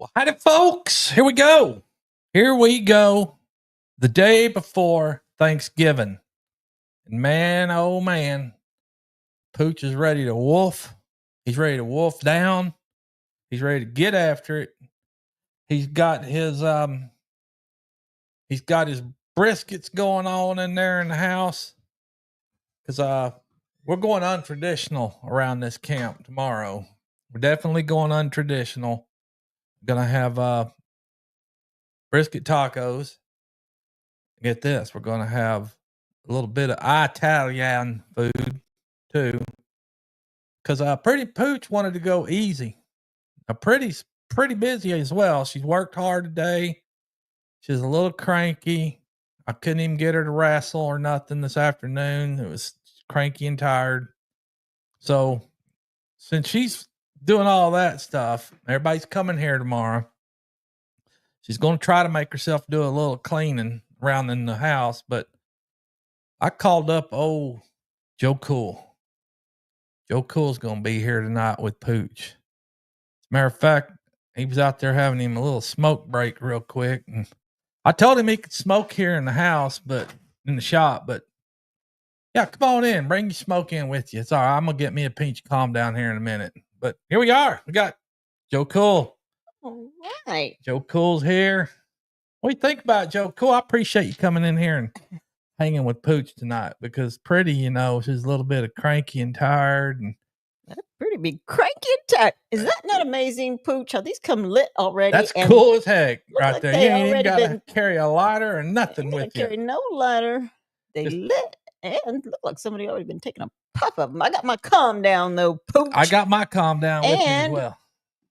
Well, howdy, folks. Here we go. Here we go. The day before Thanksgiving. And man, oh man, Pooch is ready to wolf. He's ready to wolf down. He's ready to get after it. He's got his briskets going on in there in the house. Because we're going untraditional around this camp tomorrow. We're definitely going untraditional. Gonna have brisket tacos. Get this, we're gonna have a little bit of Italian food too. Cause Pretty Pooch wanted to go easy. Pretty's pretty busy as well. She's worked hard today. She's a little cranky. I couldn't even get her to wrestle or nothing this afternoon. It was cranky and tired. So since she's doing all that stuff, everybody's coming here tomorrow. She's going to try to make herself do a little cleaning around in the house, but I called up old Joe Cool. Joe Cool's going to be here tonight with Pooch. As a matter of fact, he was out there having him a little smoke break real quick. And I told him he could smoke here in the house, but in the shop, but yeah, come on in, bring your smoke in with you. It's all right. I'm going to get me a peach calm down here in a minute, but here we are. We got Joe Cool. All right. Joe Cool's here. What do you think about Joe Cool? I appreciate you coming in here and hanging with Pooch tonight because Pretty, she's a little bit of cranky and tired. And that's pretty big cranky and tired. Is that not amazing, Pooch? How these come lit already? That's cool as heck right like there. You ain't even got to carry a lighter or nothing with you. Carry no lighter. They lit and look like somebody already been taking a puff of them. I got my calm down though, Pooch. I got my calm down with me as well.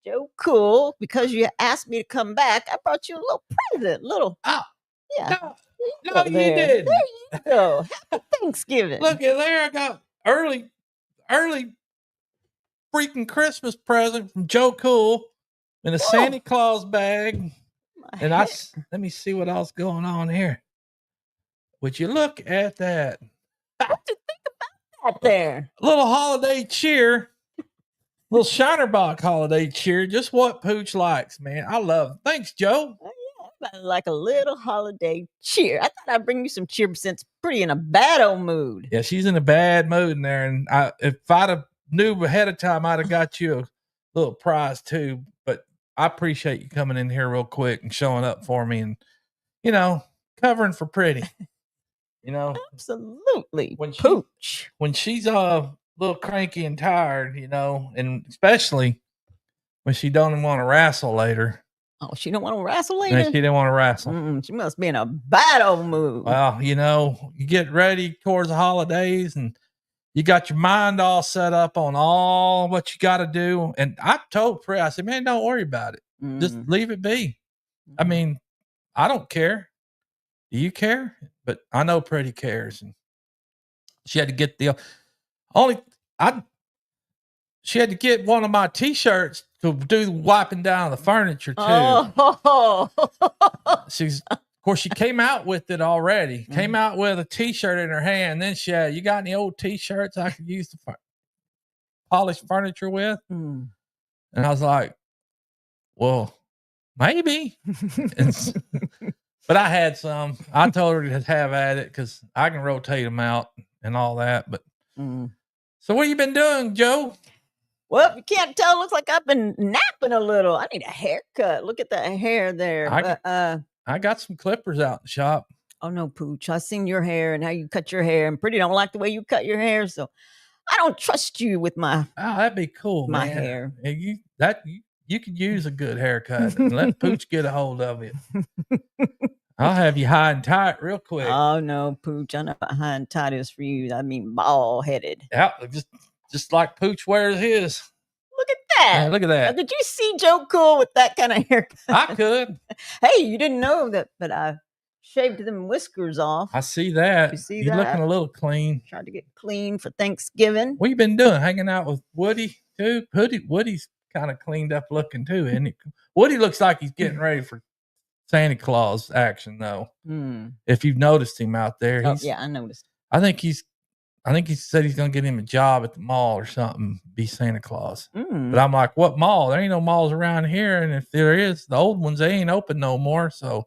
Joe Cool, because you asked me to come back, I brought you a little present. No, you did. There you go. Happy Thanksgiving. Look at there. I got early freaking Christmas present from Joe Cool in a Santa Claus bag. And let me see what else going on here. Would you look at that? What you think about that there? A little holiday cheer. Little Shinerbach holiday cheer, just what Pooch likes, man. I love it. Thanks, Joe. Oh, yeah, like a little holiday cheer. I thought I'd bring you some cheer since Pretty in a bad old mood. Yeah, she's in a bad mood in there. And if I'd have knew ahead of time, I'd have got you a little prize too. But I appreciate you coming in here real quick and showing up for me and, covering for Pretty. Absolutely. Pooch. When she's little cranky and tired, and especially when she don't want to wrestle later. Oh, she don't want to wrestle later? No, she didn't want to wrestle. She must be in a bad old mood. Well, you get ready towards the holidays and you got your mind all set up on all what you got to do. And I told Fred, I said, man, don't worry about it. Just leave it be. I mean, I don't care. Do you care? But I know Pretty cares. And she had to get she had to get one of my t-shirts to do the wiping down of the furniture too. Oh. Of course, she came out with it already. Came out with a t-shirt in her hand. Then she had, you got any old t-shirts I could use to polish furniture with? And I was like, well, maybe. But I had some. I told her to have at it because I can rotate them out and all that. But so what you been doing, Joe? Well, you can't tell. Looks like I've been napping a little. I need a haircut. Look at that hair there. I got some clippers out in the shop. Oh no, Pooch! I seen your hair and how you cut your hair, and Pretty don't like the way you cut your hair, so I don't trust you with my. Oh, that'd be cool, my man. Hair. You could use a good haircut. And let Pooch get a hold of it. I'll have you high and tight real quick. Oh no, Pooch! I know what high and tight is for you. I mean, bald headed. Yeah, just like Pooch wears his. Look at that. Yeah, look at that. Did you see Joe Cool with that kind of haircut? I could. Hey, you didn't know that, but I shaved them whiskers off. I see that. You see You're that? looking a little clean. Tried to get clean for Thanksgiving. What you been doing? Hanging out with Woody too? Woody's kind of cleaned up looking too, isn't he? Woody looks like he's getting ready for Santa Claus action though. If you've noticed him out there. Yeah, I noticed. I think he's I think he said he's going to get him a job at the mall or something, be Santa Claus. Mm. But I'm like, what mall? There ain't no malls around here. And if there is, the old ones, they ain't open no more. So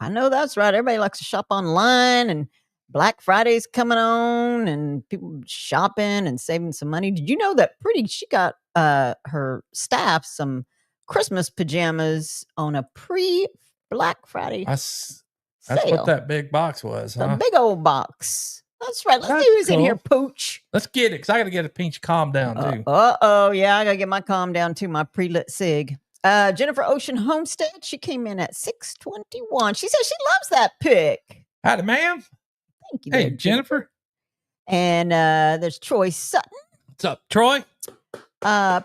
I know that's right. Everybody likes to shop online, and Black Friday's coming on, and people shopping and saving some money. Did you know that she got her staff some Christmas pajamas on a pre-Black Friday that's sale? what that big box was, The huh? big old box. That's right. Let's That's see who's in cool. here, Pooch. Let's get it, because I got to get a pinch calm down, too. Yeah, I got to get my calm down, too, my pre-lit cig. Jennifer Ocean Homestead, she came in at 621. She says she loves that pick. Howdy, ma'am. Thank you. Hey, there, Jennifer. And there's Troy Sutton. What's up, Troy?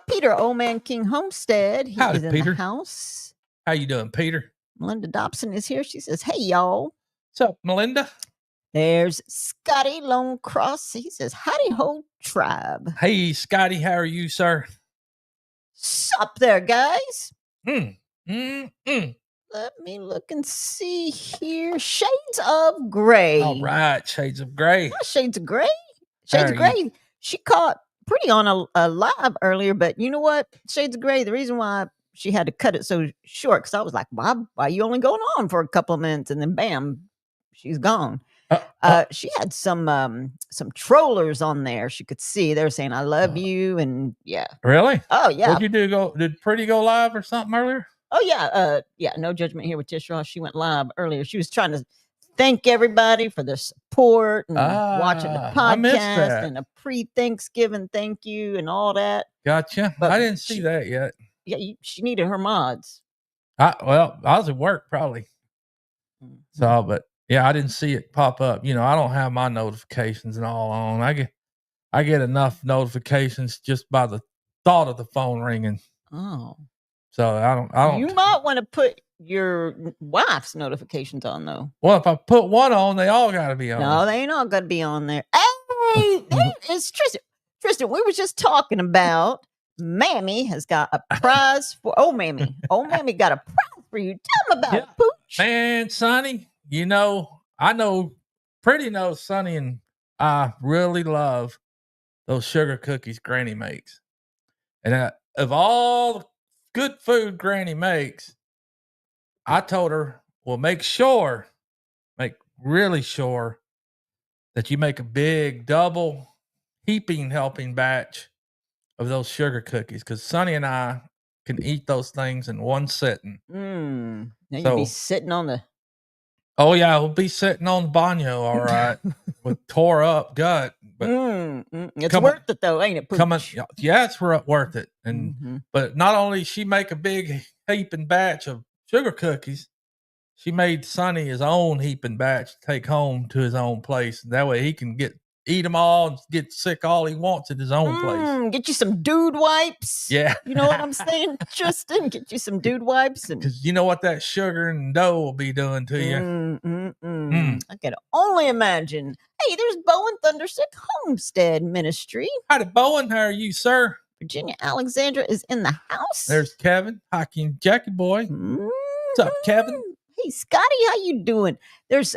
Peter Old Man King Homestead. He Howdy, is in Peter. the house. How you doing, Peter? Melinda Dobson is here. She says, hey, y'all. What's up, Melinda? There's Scotty Lone Cross. He says, howdy ho, tribe. Hey, Scotty, how are you, sir? Sup there, guys. Mm. Let me look and see here. Shades of Gray. All right, Shades of Gray. Not Shades of Gray. Shades of Gray. She caught Pretty on a live earlier, but you know what? Shades of Gray, the reason why she had to cut it so short, because I was like, why are you only going on for a couple of minutes? And then bam, she's gone. She had some trollers on there. She could see they're saying, I love you. And yeah. Really? Oh, yeah. What'd you do? Did Pretty go live or something earlier? Oh, yeah. Yeah. No judgment here with Tish Ross. She went live earlier. She was trying to thank everybody for their support and watching the podcast and a pre-Thanksgiving thank you and all that. Gotcha. But I didn't see that yet. Yeah, she needed her mods. I was at work probably. Mm-hmm. So, but yeah, I didn't see it pop up. You know, I don't have my notifications and all on. I get enough notifications just by the thought of the phone ringing. Oh. So I don't. You might want to put your wife's notifications on though. Well, if I put one on, they all got to be on. No, they ain't all got to be on there. Hey, it's Tristan. Tristan, we were just talking about Mammy has got a prize for Mammy. Mammy got a prize for you. Tell them about it, Pooch. Man, Sonny, you know, I know Pretty knows Sonny, and I really love those sugar cookies Granny makes. And of all the good food Granny makes, I told her, well, make really sure that you make a big double heaping helping batch of those sugar cookies, because Sonny and I can eat those things in one sitting. Now you'll be sitting on the... Oh, yeah, we'll be sitting on the baño, all right, with tore up gut. But it's worth it, though, ain't it, Pooch? Yeah, it's worth it. And But not only she make a big heaping batch of sugar cookies, she made Sonny his own heaping batch to take home to his own place. That way he can eat them all and get sick all he wants at his own place. Get you some dude wipes. Yeah. You know what I'm saying, Justin? Get you some dude wipes. Because you know what that sugar and dough will be doing to you. I can only imagine. Hey, there's Bowen Thunderstick Homestead Ministry. Howdy, Bowen. How are you, sir? Virginia Alexandra is in the house. There's Kevin, Hockey and Jackie boy. What's up, Kevin? Hey, Scotty, how you doing? There's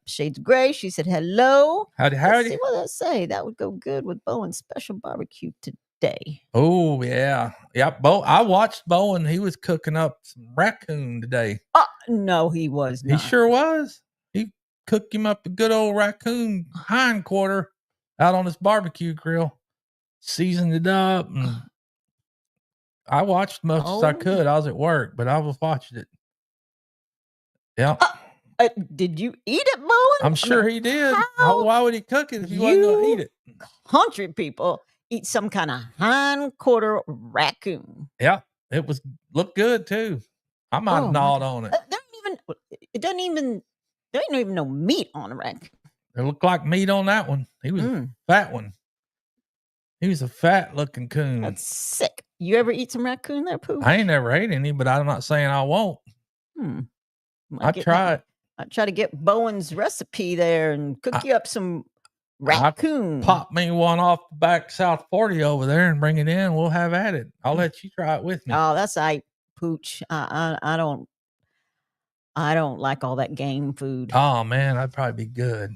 Shades of Gray. She said hello. Howdy. Let's see what I say. That would go good with Bowen's special barbecue today. Oh yeah. I watched Bowen. He was cooking up some raccoon today. No, he was not. He sure was. He cooked him up a good old raccoon hind quarter out on his barbecue grill, seasoned it up, and I watched much as I could. I was at work, but I was watching it. Yeah. Did you eat it, Bowen? I'm sure he did. Why would he cook it if he wasn't going to eat it? Country people eat some kind of hind quarter raccoon. Yeah, it looked good too. I might have gnawed on it. There ain't even no meat on a raccoon. It looked like meat on that one. He was a fat one. He was a fat looking coon. That's sick. You ever eat some raccoon there, Pooh? I ain't never ate any, but I'm not saying I won't. I try it. I try to get Bowen's recipe there and cook you up some raccoon. Pop me one off the back South 40 over there and bring it in. We'll have at it. I'll let you try it with me. Oh, that's Pooch. I don't like all that game food. Oh man, that'd probably be good.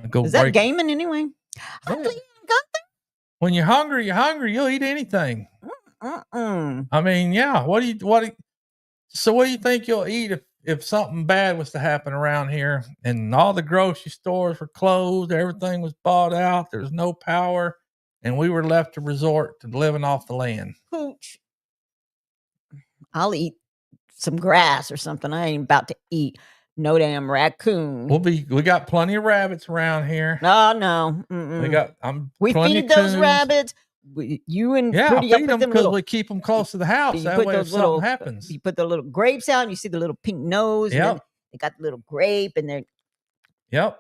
Go Is that break. gaming anyway? Yeah. When you're hungry, you'll eat anything. I mean, yeah. So what do you think you'll eat if something bad was to happen around here and all the grocery stores were closed, everything was bought out, there's no power, and we were left to resort to living off the land? Pooch. I'll eat some grass or something. I ain't about to eat no damn raccoon. We got plenty of rabbits around here. No. We feed those rabbits. You and Pretty feed them because we keep them close to the house. That way, if something happens, you put the little grapes out, and you see the little pink nose. Yep. And they got the little grape, and they're that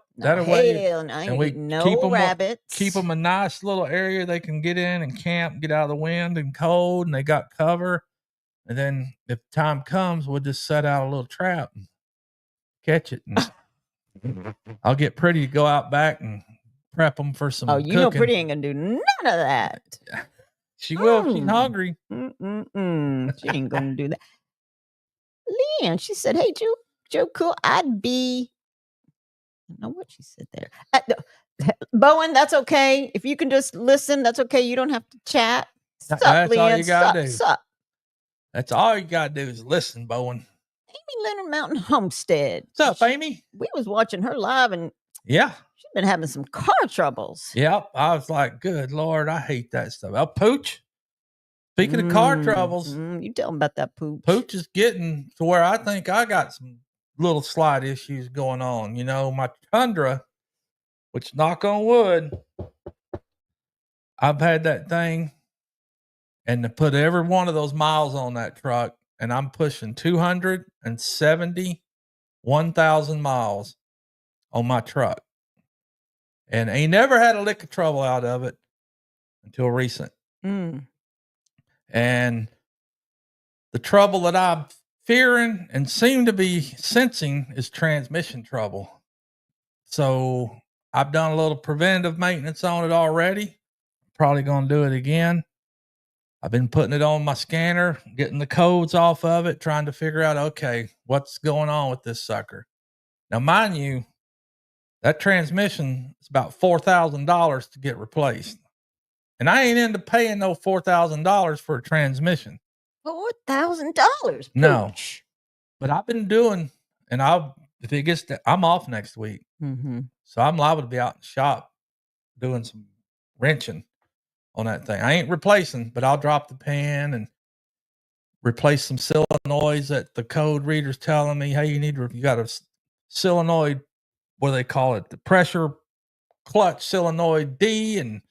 way. And we no rabbits. Keep them a nice little area they can get in and camp, get out of the wind and cold, and they got cover. And then if time comes, we'll just set out a little trap and catch it. And I'll get Pretty to go out back and prep them for some. You know, Pretty ain't gonna do none of that. She will. She's hungry. She ain't gonna do that. Leanne, she said, "Hey, Joe, cool. I'd be." I don't know what she said there. Bowen, that's okay. If you can just listen, that's okay. You don't have to chat. Sup, that's Leanne. All you gotta do. Sup. That's all you gotta do is listen, Bowen. Amy Leonard Mountain Homestead. What's up, Amy? We was watching her live, and she's been having some car troubles. Yep. I was like, good Lord, I hate that stuff. Oh, Pooch. Speaking of car troubles, you tell them about that Pooch. Pooch is getting to where I think I got some little slight issues going on. You know, my Tundra, which knock on wood, I've had that thing and to put every one of those miles on that truck, and I'm pushing 271,000 miles on my truck. And ain't never had a lick of trouble out of it until recent. And the trouble that I'm fearing and seem to be sensing is transmission trouble. So I've done a little preventative maintenance on it already. Probably going to do it again. I've been putting it on my scanner, getting the codes off of it, trying to figure out, okay, what's going on with this sucker. Now, mind you, that transmission is about $4,000 to get replaced. And I ain't into paying no $4,000 for a transmission. $4,000? No. But I've been doing, and if it gets I'm off next week. So I'm liable to be out in the shop doing some wrenching on that thing. I ain't replacing, but I'll drop the pan and replace some solenoids that the code reader's telling me, hey, you got a solenoid, what do they call it? The pressure clutch solenoid D and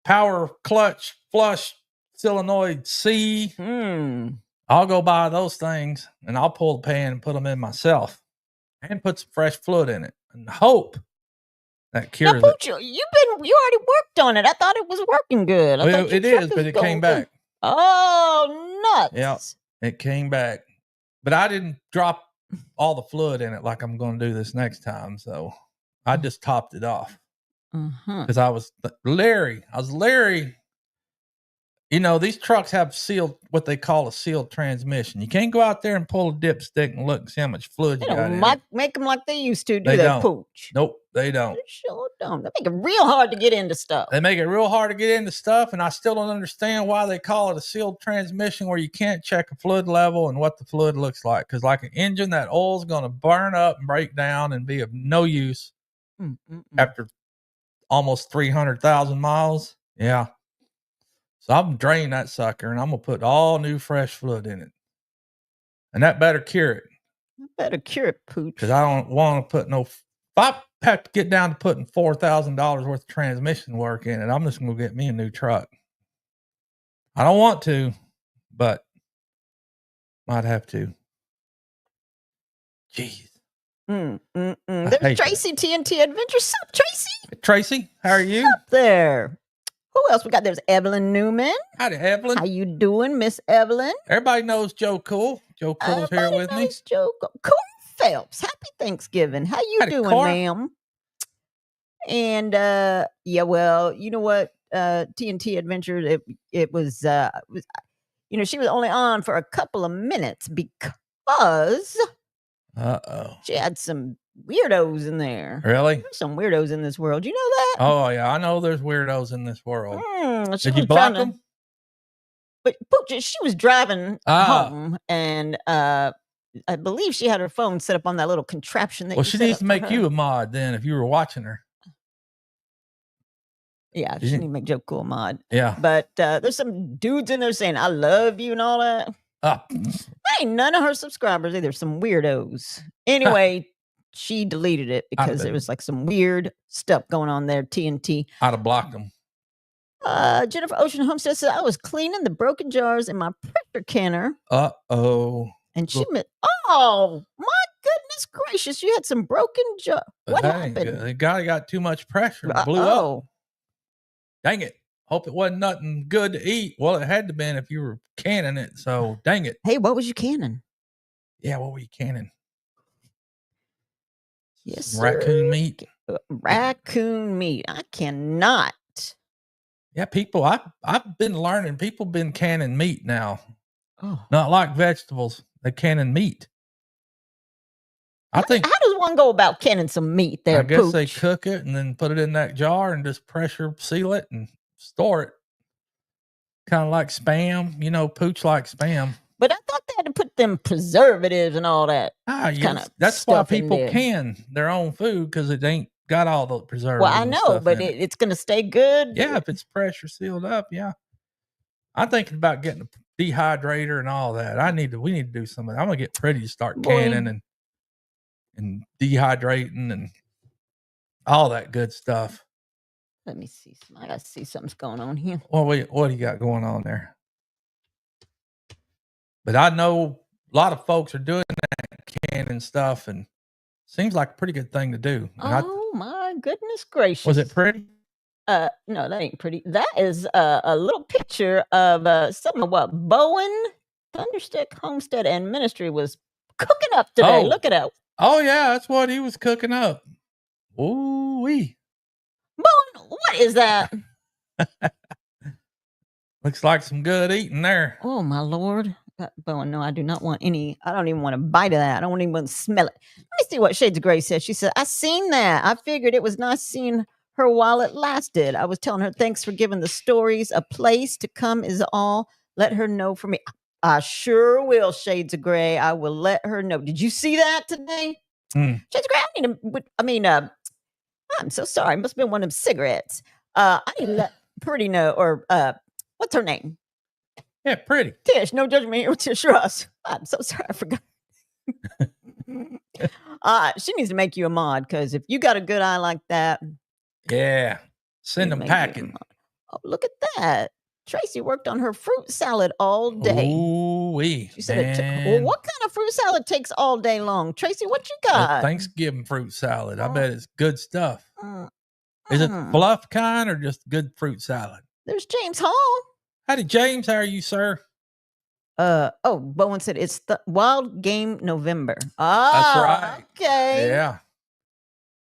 power clutch flush solenoid C. I'll go buy those things and I'll pull the pan and put them in myself and put some fresh fluid in it and hope that cures it. You already worked on it. I thought it was working good. Well, it is, but it came back. Oh, nuts. Yeah, it came back. But I didn't drop all the fluid in it like I'm going to do this next time. So I just topped it off. Because I was leery. You know, these trucks have what they call a sealed transmission. You can't go out there and pull a dipstick and look and see how much fluid you got in it. Make them like they used to do that, Pooch. Nope, they don't. They sure don't. They make it real hard to get into stuff. And I still don't understand why they call it a sealed transmission where you can't check a fluid level and what the fluid looks like. Because like an engine, that oil's going to burn up and break down and be of no use after almost 300,000 miles. Yeah. So I'm draining that sucker and I'm going to put all new fresh fluid in it. And that better cure it. Pooch. Because I don't want to put if I have to get down to putting $4,000 worth of transmission work in it, I'm just going to get me a new truck. I don't want to, but might have to. Jeez. There's Tracy, TNT Adventure. Sup, Tracy? Tracy, how are you? Up there. Who else we got? There's Evelyn Newman. Howdy, Evelyn. How you doing, Miss Evelyn? Everybody knows Joe Cool. Joe Cool's here with me. Joe Cool Phelps. Happy Thanksgiving. How you doing, ma'am? And well, you know what? TNT Adventure. It was she was only on for a couple of minutes because she had some weirdos in there. Really? There's some weirdos in this world. You know that? Oh yeah, I know there's weirdos in this world. Did you block them? But Pooch, she was driving home, and I believe she had her phone set up on that little contraption that. Well, she needs to make you a mod then if you were watching her. Yeah, she need to make Joe Cool a mod. Yeah, but there's some dudes in there saying "I love you" and all that. Ain't none of her subscribers either. Some weirdos. Anyway, she deleted it because there was like some weird stuff going on there. TNT. I'd have blocked them. Jennifer Ocean Homestead said, I was cleaning the broken jars in my pressure canner. And she meant, oh, my goodness gracious. You had some broken jars. What happened? The guy got too much pressure and blew up. Dang it. Hope it wasn't nothing good to eat. Well, it had to been if you were canning it. So, dang it. Hey, what was you canning? Yeah, what were you canning? Yes, some raccoon meat. Raccoon meat. I cannot. Yeah, people, I've been learning, people been canning meat now. Oh. Not like vegetables. They're canning meat. I think. How does one go about canning some meat there, I guess Pooch? they cook it and then put it in that jar and just pressure seal it and store it. Kind of like Spam. You know, Pooch like Spam. But I thought they had to put them preservatives and all that. Yes. That's why people can their own food, because it ain't got all the preservatives. Well, I know, but it's going to stay good. Yeah, if it's pressure sealed up, yeah. I'm thinking about getting a dehydrator and all that. We need to do some of that. I'm gonna get Pretty to start canning and dehydrating and all that good stuff. Let me see. I gotta see something's going on here. What do you got going on there? But I know a lot of folks are doing that canning stuff, and seems like a pretty good thing to do. And my goodness gracious! Was it Pretty? No, that ain't Pretty. That is a little picture of something of what Bowen Thunderstick Homestead and Ministry was cooking up today. Look it up. Oh yeah, that's what he was cooking up. Ooh wee. Bowen, what is that? Looks like some good eating there. Oh my Lord. Bowen, no, I do not want any. I don't even want to bite of that. I don't even want to smell it. Let me see what Shades of Grey says. She said, I seen that. I figured it was nice seeing her while it lasted. I was telling her, thanks for giving the stories a place to come is all. Let her know for me. I sure will, Shades of Grey. I will let her know. Did you see that today? Shades of Grey, I'm so sorry. It must have been one of them cigarettes. I need to let Pretty know, or what's her name? Yeah, Pretty. Tish, no judgment here with Tish Ross. I'm so sorry, I forgot. She needs to make you a mod, because if you got a good eye like that. Yeah. Send them packing. Oh, look at that. Tracy worked on her fruit salad all day. Ooh-wee. She said it took, well, what kind of fruit salad takes all day long? Tracy, what you got? Thanksgiving fruit salad. I bet it's good stuff. Is it fluff kind or just good fruit salad? There's James Hall. Howdy, James. How are you, sir? Bowen said it's the Wild Game November. That's right. Okay. Yeah.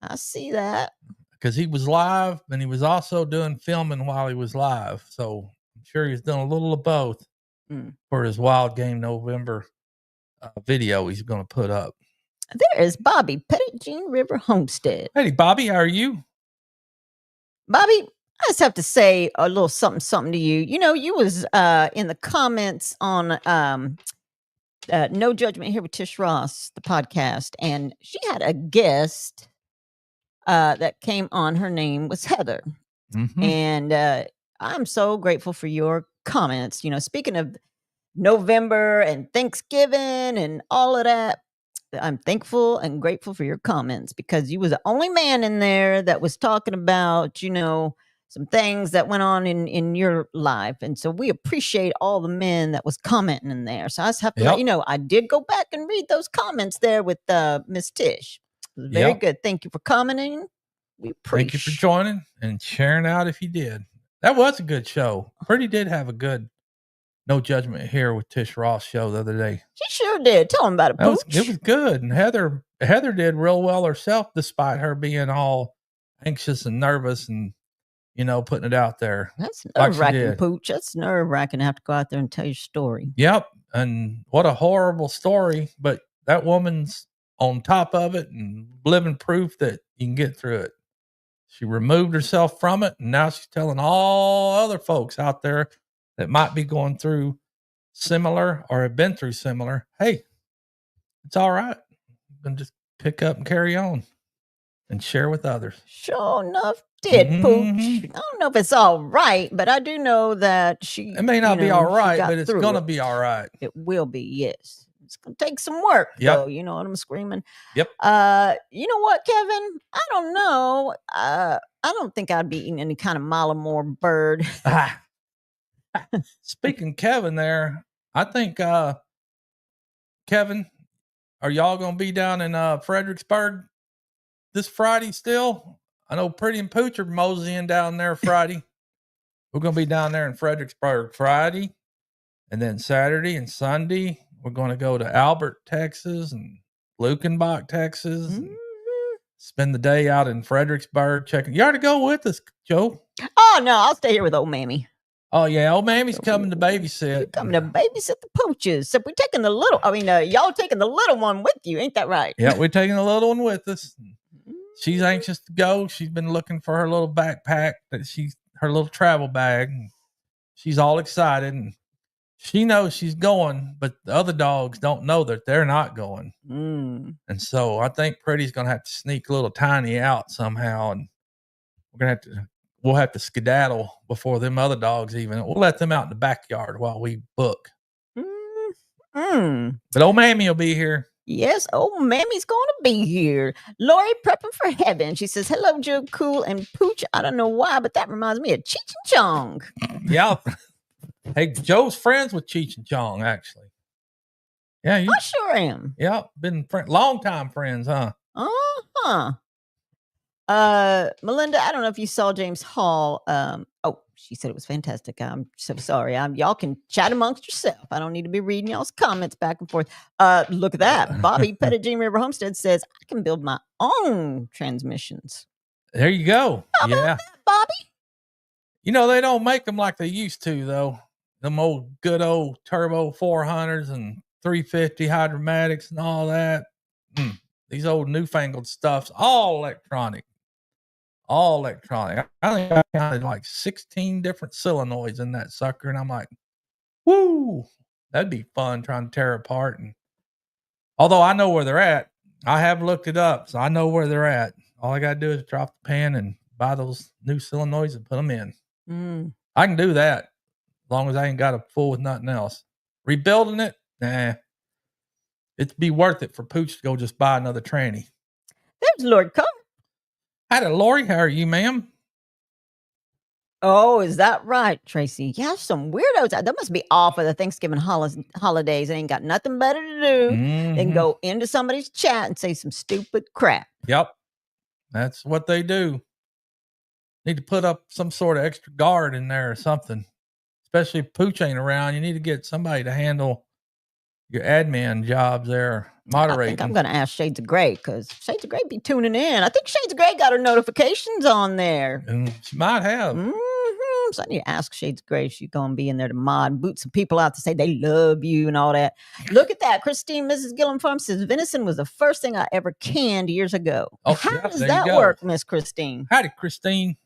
I see that. Because he was live and he was also doing filming while he was live. So I'm sure he's done a little of both for his Wild Game November video he's going to put up. There is Bobby, Pettit Jean River Homestead. Hey, Bobby, how are you? Bobby, I just have to say a little something to you. You know, you was in the comments on No Judgment Here with Tish Ross, the podcast, and she had a guest that came on. Her name was Heather. And I'm so grateful for your comments. You know, speaking of November and Thanksgiving and all of that, I'm thankful and grateful for your comments, because you was the only man in there that was talking about, you know, some things that went on in your life. And so we appreciate all the men that was commenting in there. So I just have to let you know, I did go back and read those comments there with Miss Tish. It was very good. Thank you for commenting. We appreciate. Thank you for joining and sharing out if you did. That was a good show. Pretty did have a good No Judgment Here with Tish Ross show the other day. She sure did. Tell him about it, Pooch. It was good. And Heather did real well herself, despite her being all anxious and nervous and, you know, putting it out there. That's nerve-wracking, Pooch. That's nerve-wracking to have to go out there and tell your story. Yep. And what a horrible story. But that woman's on top of it and living proof that you can get through it. She removed herself from it, and now she's telling all other folks out there that might be going through similar or have been through similar, hey, it's all right. You can just pick up and carry on and share with others. Sure enough, did Pooch. I don't know if it's all right, but I do know that she. It may not be all right, but it's going to be all right. It will be, yes. It's going to take some work, though. You know what I'm screaming? Yep. You know what, Kevin? I don't know. I don't think I'd be eating any kind of Malamore bird. Speaking Kevin there, I think, Kevin, are y'all going to be down in Fredericksburg this Friday still? I know Pretty and Pooch are moseying down there Friday. We're going to be down there in Fredericksburg Friday, and then Saturday and Sunday, we're going to go to Albert, Texas, and Lukenbach, Texas, and spend the day out in Fredericksburg checking. You ought to go with us, Joe. Oh, no, I'll stay here with old Mammy. Oh, yeah, old Mammy's coming to babysit. You're coming to babysit the Pooches. So we're taking the little, y'all taking the little one with you. Ain't that right? Yeah, we're taking the little one with us. She's anxious to go. She's been looking for her little backpack, her little travel bag. She's all excited, and she knows she's going, but the other dogs don't know that they're not going. And so I think Pretty's going to have to sneak little Tiny out somehow, and we'll have to skedaddle before them other dogs even. We'll let them out in the backyard while we book. But old Mammy will be here. Yes, old Mammy's going to be here. Lori prepping for heaven. She says, hello, Joe Cool and Pooch. I don't know why, but that reminds me of Cheech and Chong. Yeah. Hey, Joe's friends with Cheech and Chong, actually. Yeah, I sure am. Yeah, been long time friends, huh? Melinda, I don't know if you saw James Hall. She said it was fantastic. I'm so sorry. Y'all can chat amongst yourself. I don't need to be reading y'all's comments back and forth. Look at that. Bobby Pettigene River Homestead says I can build my own transmissions. There you go. How about that, Bobby? You know, they don't make them like they used to, though. Them good old turbo 400s and 350 hydromatics and all that. These old newfangled stuff's all electronic. All electronic. I think I counted like 16 different solenoids in that sucker, and I'm like, woo, that'd be fun trying to tear apart. And although I know where they're at, I have looked it up, so I know where they're at. All I got to do is drop the pan and buy those new solenoids and put them in. I can do that as long as I ain't got to fool with nothing else. Rebuilding it, nah. It'd be worth it for Pooch to go just buy another tranny. There's Lord Coe. Hi, Lori. How are you, ma'am? Oh, is that right, Tracy? Yeah, some weirdos. That must be off of the Thanksgiving holidays. They ain't got nothing better to do than go into somebody's chat and say some stupid crap. Yep. That's what they do. Need to put up some sort of extra guard in there or something. Especially if Pooch ain't around. You need to get somebody to handle your admin jobs there, moderating. I think I'm going to ask Shades of Grey, because Shades of Grey be tuning in. I think Shades of Grey got her notifications on there. She might have. So I need to ask Shades of Grey if she's going to be in there to mod, boot some people out to say they love you and all that. Look at that. Christine, Mrs. Gillum Farm says, venison was the first thing I ever canned years ago. Oh, how does that work, Miss Christine? Howdy, Christine.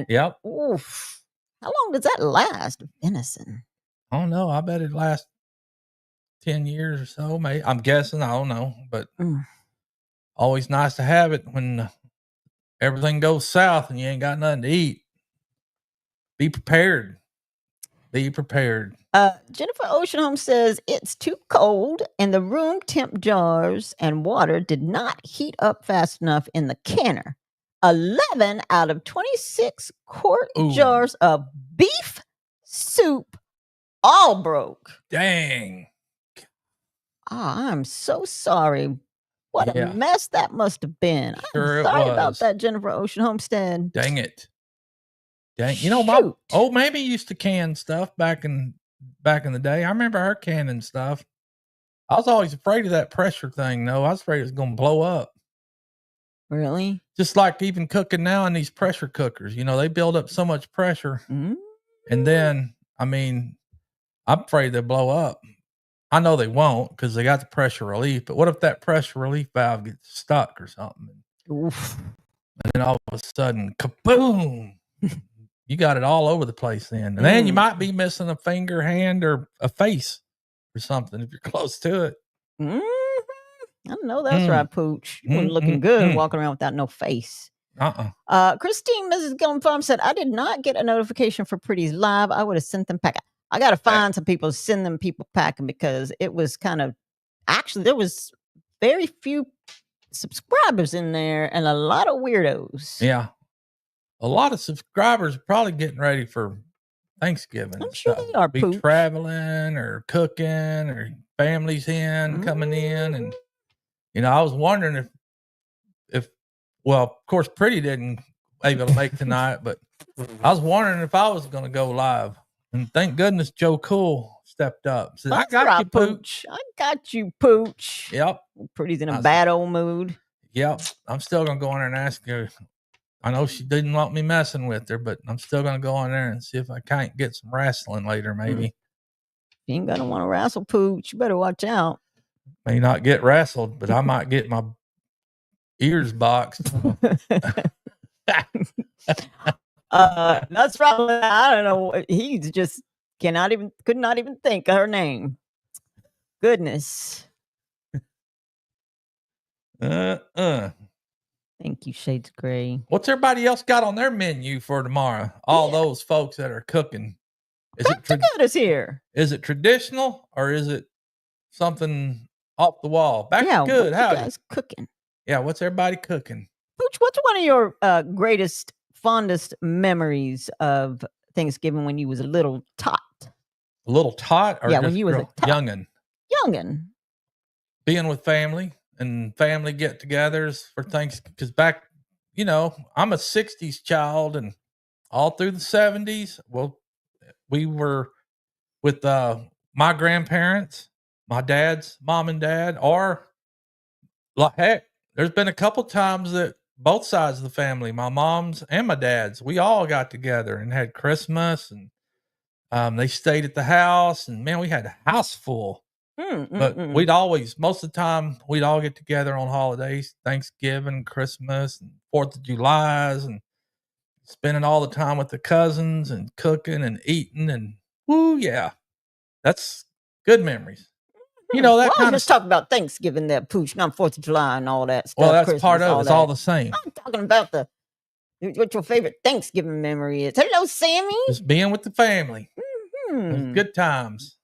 Yep. Oof. How long does that last, venison? I don't know. I bet it lasts 10 years or so, maybe. I'm guessing. I don't know, but always nice to have it when everything goes south and you ain't got nothing to eat. Be prepared. Be prepared. Jennifer Oceanholm says it's too cold and the room temp jars and water did not heat up fast enough in the canner. 11 out of 26 quart jars of beef soup all broke. Dang. I'm so sorry. What a mess that must have been. Sure, I'm sorry about that, Jennifer Ocean Homestead. Dang it. Dang. You know, my old Mammy used to can stuff back in the day. I remember her canning stuff. I was always afraid of that pressure thing, though. I was afraid it was going to blow up. Really? Just like even cooking now in these pressure cookers. You know, they build up so much pressure. And then, I mean, I'm afraid they'll blow up. I know they won't because they got the pressure relief. But what if that pressure relief valve gets stuck or something? Oof. And then all of a sudden, kaboom! You got it all over the place then. And then you might be missing a finger, hand, or a face or something if you're close to it. I know that's right, Pooch. You weren't looking good walking around without no face. Christine, Mrs. Gillen Farm said, I did not get a notification for Pretty's live. I would have sent them packing. I got to find some people, send them people packing because it was kind of, actually, there was very few subscribers in there and a lot of weirdos. Yeah. A lot of subscribers are probably getting ready for Thanksgiving. I'm sure they are, Be Pooch. traveling or cooking or families coming in. And, I was wondering if, well, of course, Pretty didn't able to make tonight, but I was wondering if I was going to go live. And thank goodness Joe Cool stepped up. Said, I got you, Pooch. I got you, Pooch. Yep. Pretty's in a bad old mood. Yep. I'm still going to go in there and ask her. I know she didn't want me messing with her, but I'm still going to go in there and see if I can't get some wrestling later, maybe. You ain't going to want to wrestle, Pooch. You better watch out. May not get wrestled, but I might get my ears boxed. That's probably, I don't know. He's just could not even think of her name. Goodness. Thank you, Shades Gray. What's everybody else got on their menu for tomorrow? All those folks that are cooking. Is here. Is it traditional or is it something off the wall? Back to good. How you guys cooking? Yeah, what's everybody cooking? Pooch, what's one of your greatest, fondest memories of Thanksgiving when you was a little tot? A little tot, or when you was a tot? Youngin. Being with family and family get-togethers for Thanksgiving. Because back, I'm a '60s child, and all through the '70s, well, we were with my grandparents, my dad's mom and dad, or heck, there's been a couple times that both sides of the family, my mom's and my dad's, we all got together and had Christmas, and they stayed at the house, and man, we had a house full. But we'd always, most of the time, we'd all get together on holidays, Thanksgiving, Christmas, and 4th of July's, and spending all the time with the cousins and cooking and eating, and yeah, that's good memories. That kind of. Let's talk about Thanksgiving there, Pooch, not 4th of July and all that stuff. Well, that's Christmas, part of it. It's all the same. I'm talking about what your favorite Thanksgiving memory is. Hello, Sammy. Just being with the family. Good times.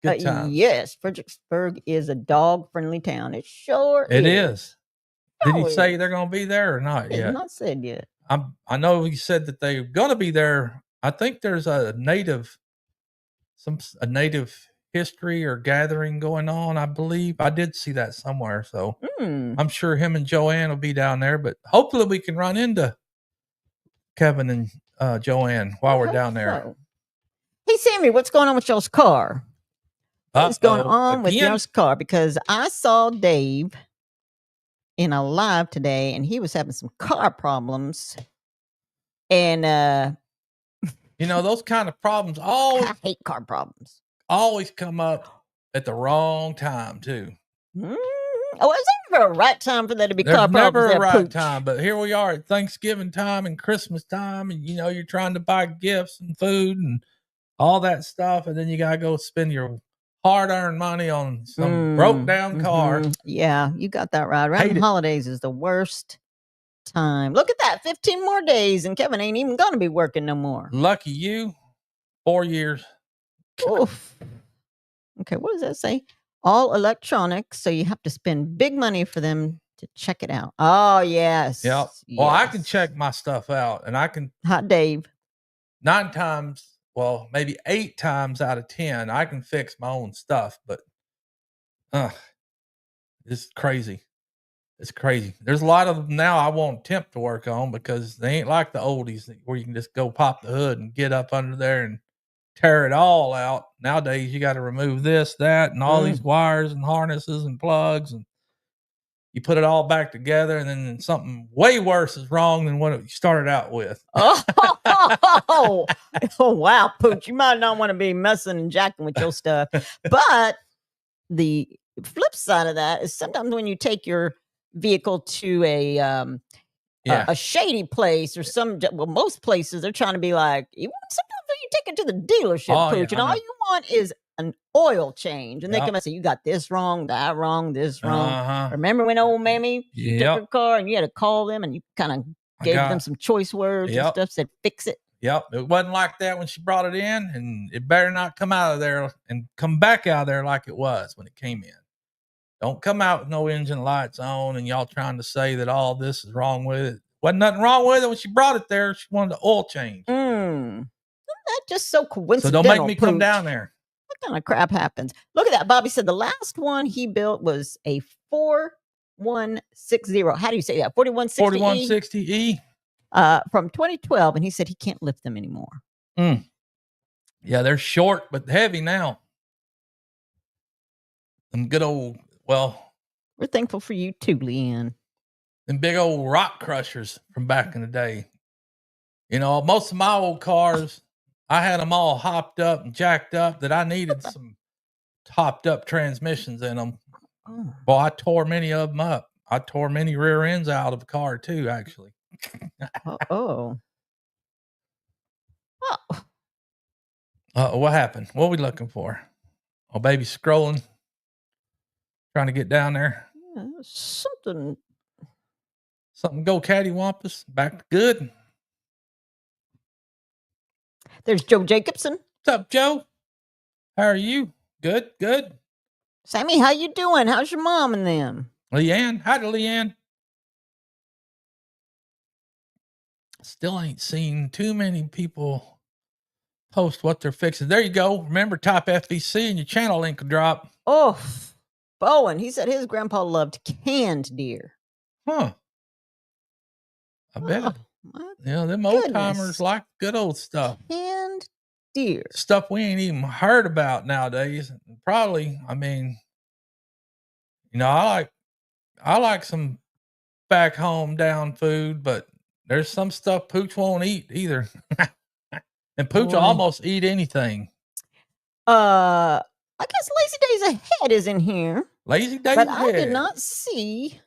Good times. Yes, Fredericksburg is a dog-friendly town. It sure is. It is. Did he say they're going to be there or not yet? It's not said yet. I know he said that they're going to be there. I think there's a native history or gathering going on, I believe. I did see that somewhere. So I'm sure him and Joanne will be down there, but hopefully we can run into Kevin and Joanne while we're down there. So. Hey, Sammy, what's going on with y'all's car? What's going on with y'all's car? Because I saw Dave in a live today, and he was having some car problems. And those kind of problems I hate car problems. Always come up at the wrong time too. Oh, is there never a right time for that to be car problems? Never a right time, but here we are at Thanksgiving time and Christmas time, and you're trying to buy gifts and food and all that stuff, and then you gotta go spend your hard-earned money on some broke-down car. Yeah, you got that right. Around the holidays is the worst time. Look at that, 15 more days, and Kevin ain't even gonna be working no more. Lucky you, 4 years. Oof. Okay, what does that say? All electronics, so you have to spend big money for them to check it out. Oh, yes. Yep. Well, I can check my stuff out, and I can. Hot Dave. 9 times. Well, maybe 8 times out of 10, I can fix my own stuff, but it's crazy. It's crazy. There's a lot of them now I won't attempt to work on because they ain't like the oldies where you can just go pop the hood and get up under there and tear it all out. Nowadays, you got to remove this, that, and all these wires and harnesses and plugs. And you put it all back together, and then something way worse is wrong than what you started out with. Oh, wow, Pooch. You might not want to be messing and jacking with your stuff. But the flip side of that is sometimes when you take your vehicle to a shady place or most places, they're trying to be like, sometimes when you take it to the dealership, Pooch, and all you want is an oil change, and they come and say, you got this wrong, that wrong, this wrong. Remember when old Mammy took her car and you had to call them and you kind of gave them some choice words and stuff, said fix it? Yep, it wasn't like that when she brought it in, and it better not come out of there and come back out of there like it was when it came in. Don't come out with no engine lights on and y'all trying to say that all this is wrong with it. Wasn't nothing wrong with it when she brought it there. She wanted the oil change. That's just so coincidental. So don't make me come down there. What kind of crap happens? Look at that. Bobby said the last one he built was a 4160. How do you say that? 4160E? 4160E. From 2012, and he said he can't lift them anymore. Yeah, they're short but heavy now. Them good old, we're thankful for you too, Leanne. Them big old rock crushers from back in the day. You know, most of my old cars, I had them all hopped up and jacked up that I needed some topped up transmissions in them. Boy, I tore many of them up. I tore many rear ends out of the car too, actually. What happened? What are we looking for? Oh, baby's scrolling, trying to get down there. Yeah, something go cattywampus. Back to good. There's Joe Jacobson. What's up, Joe? How are you? Good. Sammy, how you doing? How's your mom and them? Leanne. Hi to Leanne. Still ain't seen too many people post what they're fixing. There you go. Remember, type FVC and your channel link will drop. Oh, Bowen. He said his grandpa loved canned deer. Huh. I bet. Them old timers like good old stuff. Canned deer. Stuff we ain't even heard about nowadays. Probably, I mean, I like some back home down food, but there's some stuff Pooch won't eat either. And Pooch will almost eat anything. I guess Lazy Days Ahead is in here. Lazy Days Ahead. I did not see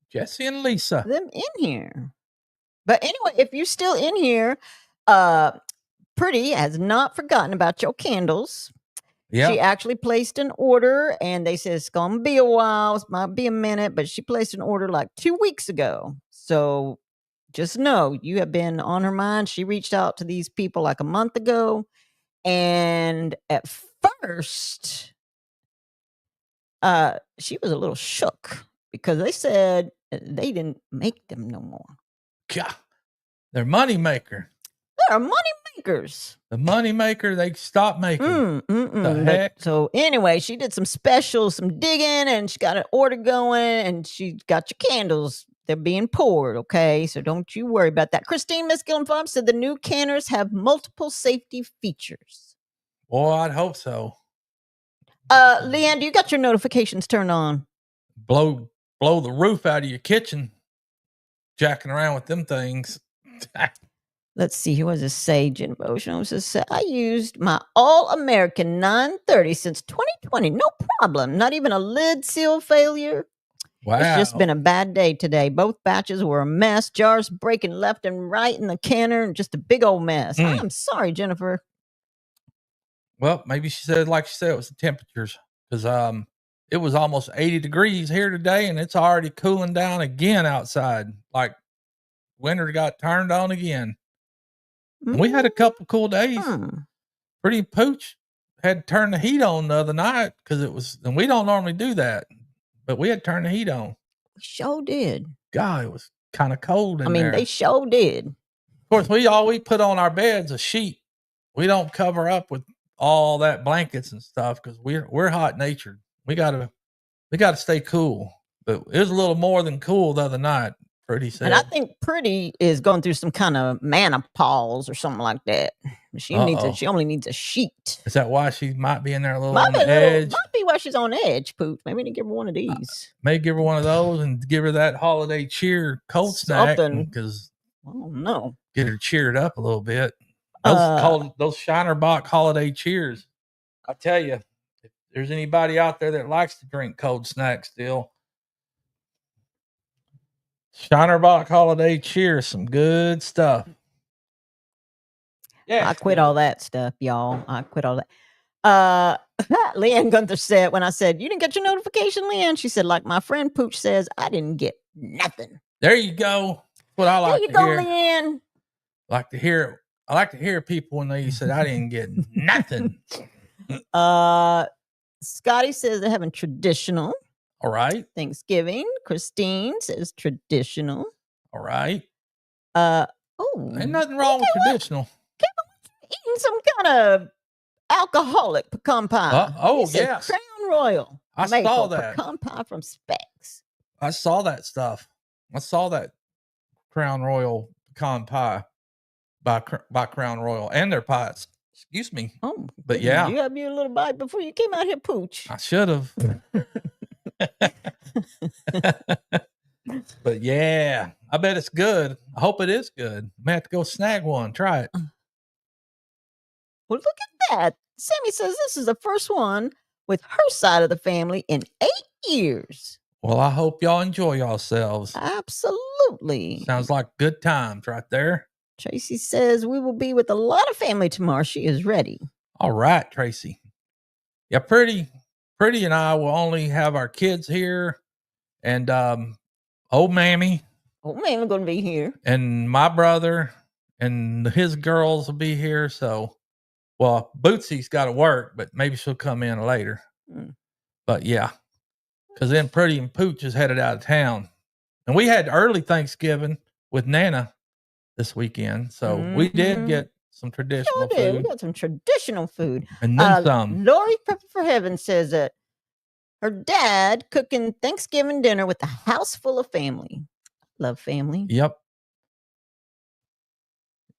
Jesse and Lisa. Them in here. But anyway, if you're still in here, Pretty has not forgotten about your candles. Yeah. She actually placed an order, and they said it's going to be a while. It might be a minute, but she placed an order like 2 weeks ago. So just know you have been on her mind. She reached out to these people like a month ago. And at first, she was a little shook because they said they didn't make them no more. God, they're money maker. They're money makers. The money maker, they stopped making. The heck? So anyway, she did some specials, some digging, and she got an order going, and she got your candles. They're being poured, okay? So don't you worry about that. Christine Miss Gillen Farm said the new canners have multiple safety features. Boy, I'd hope so. Leanne, do you got your notifications turned on? Blow the roof out of your kitchen, jacking around with them things. Let's see. Here was a Sage Invotion. I used my All-American 930 since 2020. No problem. Not even a lid seal failure. Wow. It's just been a bad day today. Both batches were a mess. Jars breaking left and right in the canner. And just a big old mess. I am sorry, Jennifer. Well, maybe she said, like she said, it was the temperatures. Because it was almost 80 degrees here today, and it's already cooling down again outside. Like winter got turned on again. We had a couple cool days. Pretty Pooch had to turn the heat on the other night because it was, and we don't normally do that, but we had to turn the heat on. We sure did. God, it was kind of cold in there. They sure did. Of course, we put on our beds a sheet. We don't cover up with all that blankets and stuff because we're hot natured. We gotta stay cool. But it was a little more than cool the other night. Pretty said. And I think Pretty is going through some kind of menopause or something like that. She only needs a sheet. Is that why she might be in there a little on the edge? Might be why why she's on edge, Pooch. Maybe we need to give her one of these. Maybe give her one of those and give her that holiday cheer cold snack. Because oh no, get her cheered up a little bit. Those Shiner Bock holiday cheers. I tell you, if there's anybody out there that likes to drink cold snacks still, Shiner Bock holiday cheers, some good stuff. Yeah, I quit all that stuff, y'all. I quit all that. Leanne Gunther said, when I said, you didn't get your notification, Leanne, she said, like my friend Pooch says, I didn't get nothing. There you go. What I like to hear. Leanne. I like to hear people when they said I didn't get nothing. Scotty says they're having traditional. All right. Thanksgiving. Christine says traditional. All right. Ain't nothing wrong with traditional. Eating some kind of alcoholic pecan pie. Yes. Crown Royal. I saw that. Pecan pie from Specs. I saw that stuff. I saw that Crown Royal pecan pie by Crown Royal and their pies. Excuse me. Oh, but yeah. You have your little bite before you came out here, Pooch. I should have. But yeah, I bet it's good. I hope it is good. May have to go snag one. Try it. Well, look at that. Sammy says this is the first one with her side of the family in 8 years. Well, I hope y'all enjoy yourselves. Absolutely. Sounds like good times right there. Tracy says we will be with a lot of family tomorrow. She is ready. All right, Tracy. Yeah, Pretty and I will only have our kids here, and old Mammy. Old Mammy going to be here, and my brother and his girls will be here. So, well, Bootsy's got to work, but maybe she'll come in later. But yeah, because then Pretty and Pooch is headed out of town, and we had early Thanksgiving with Nana this weekend, so we did get some traditional food. We got some traditional food, and then some. Lori Pepper for Heaven says that her dad cooking Thanksgiving dinner with a house full of family. Love family. Yep.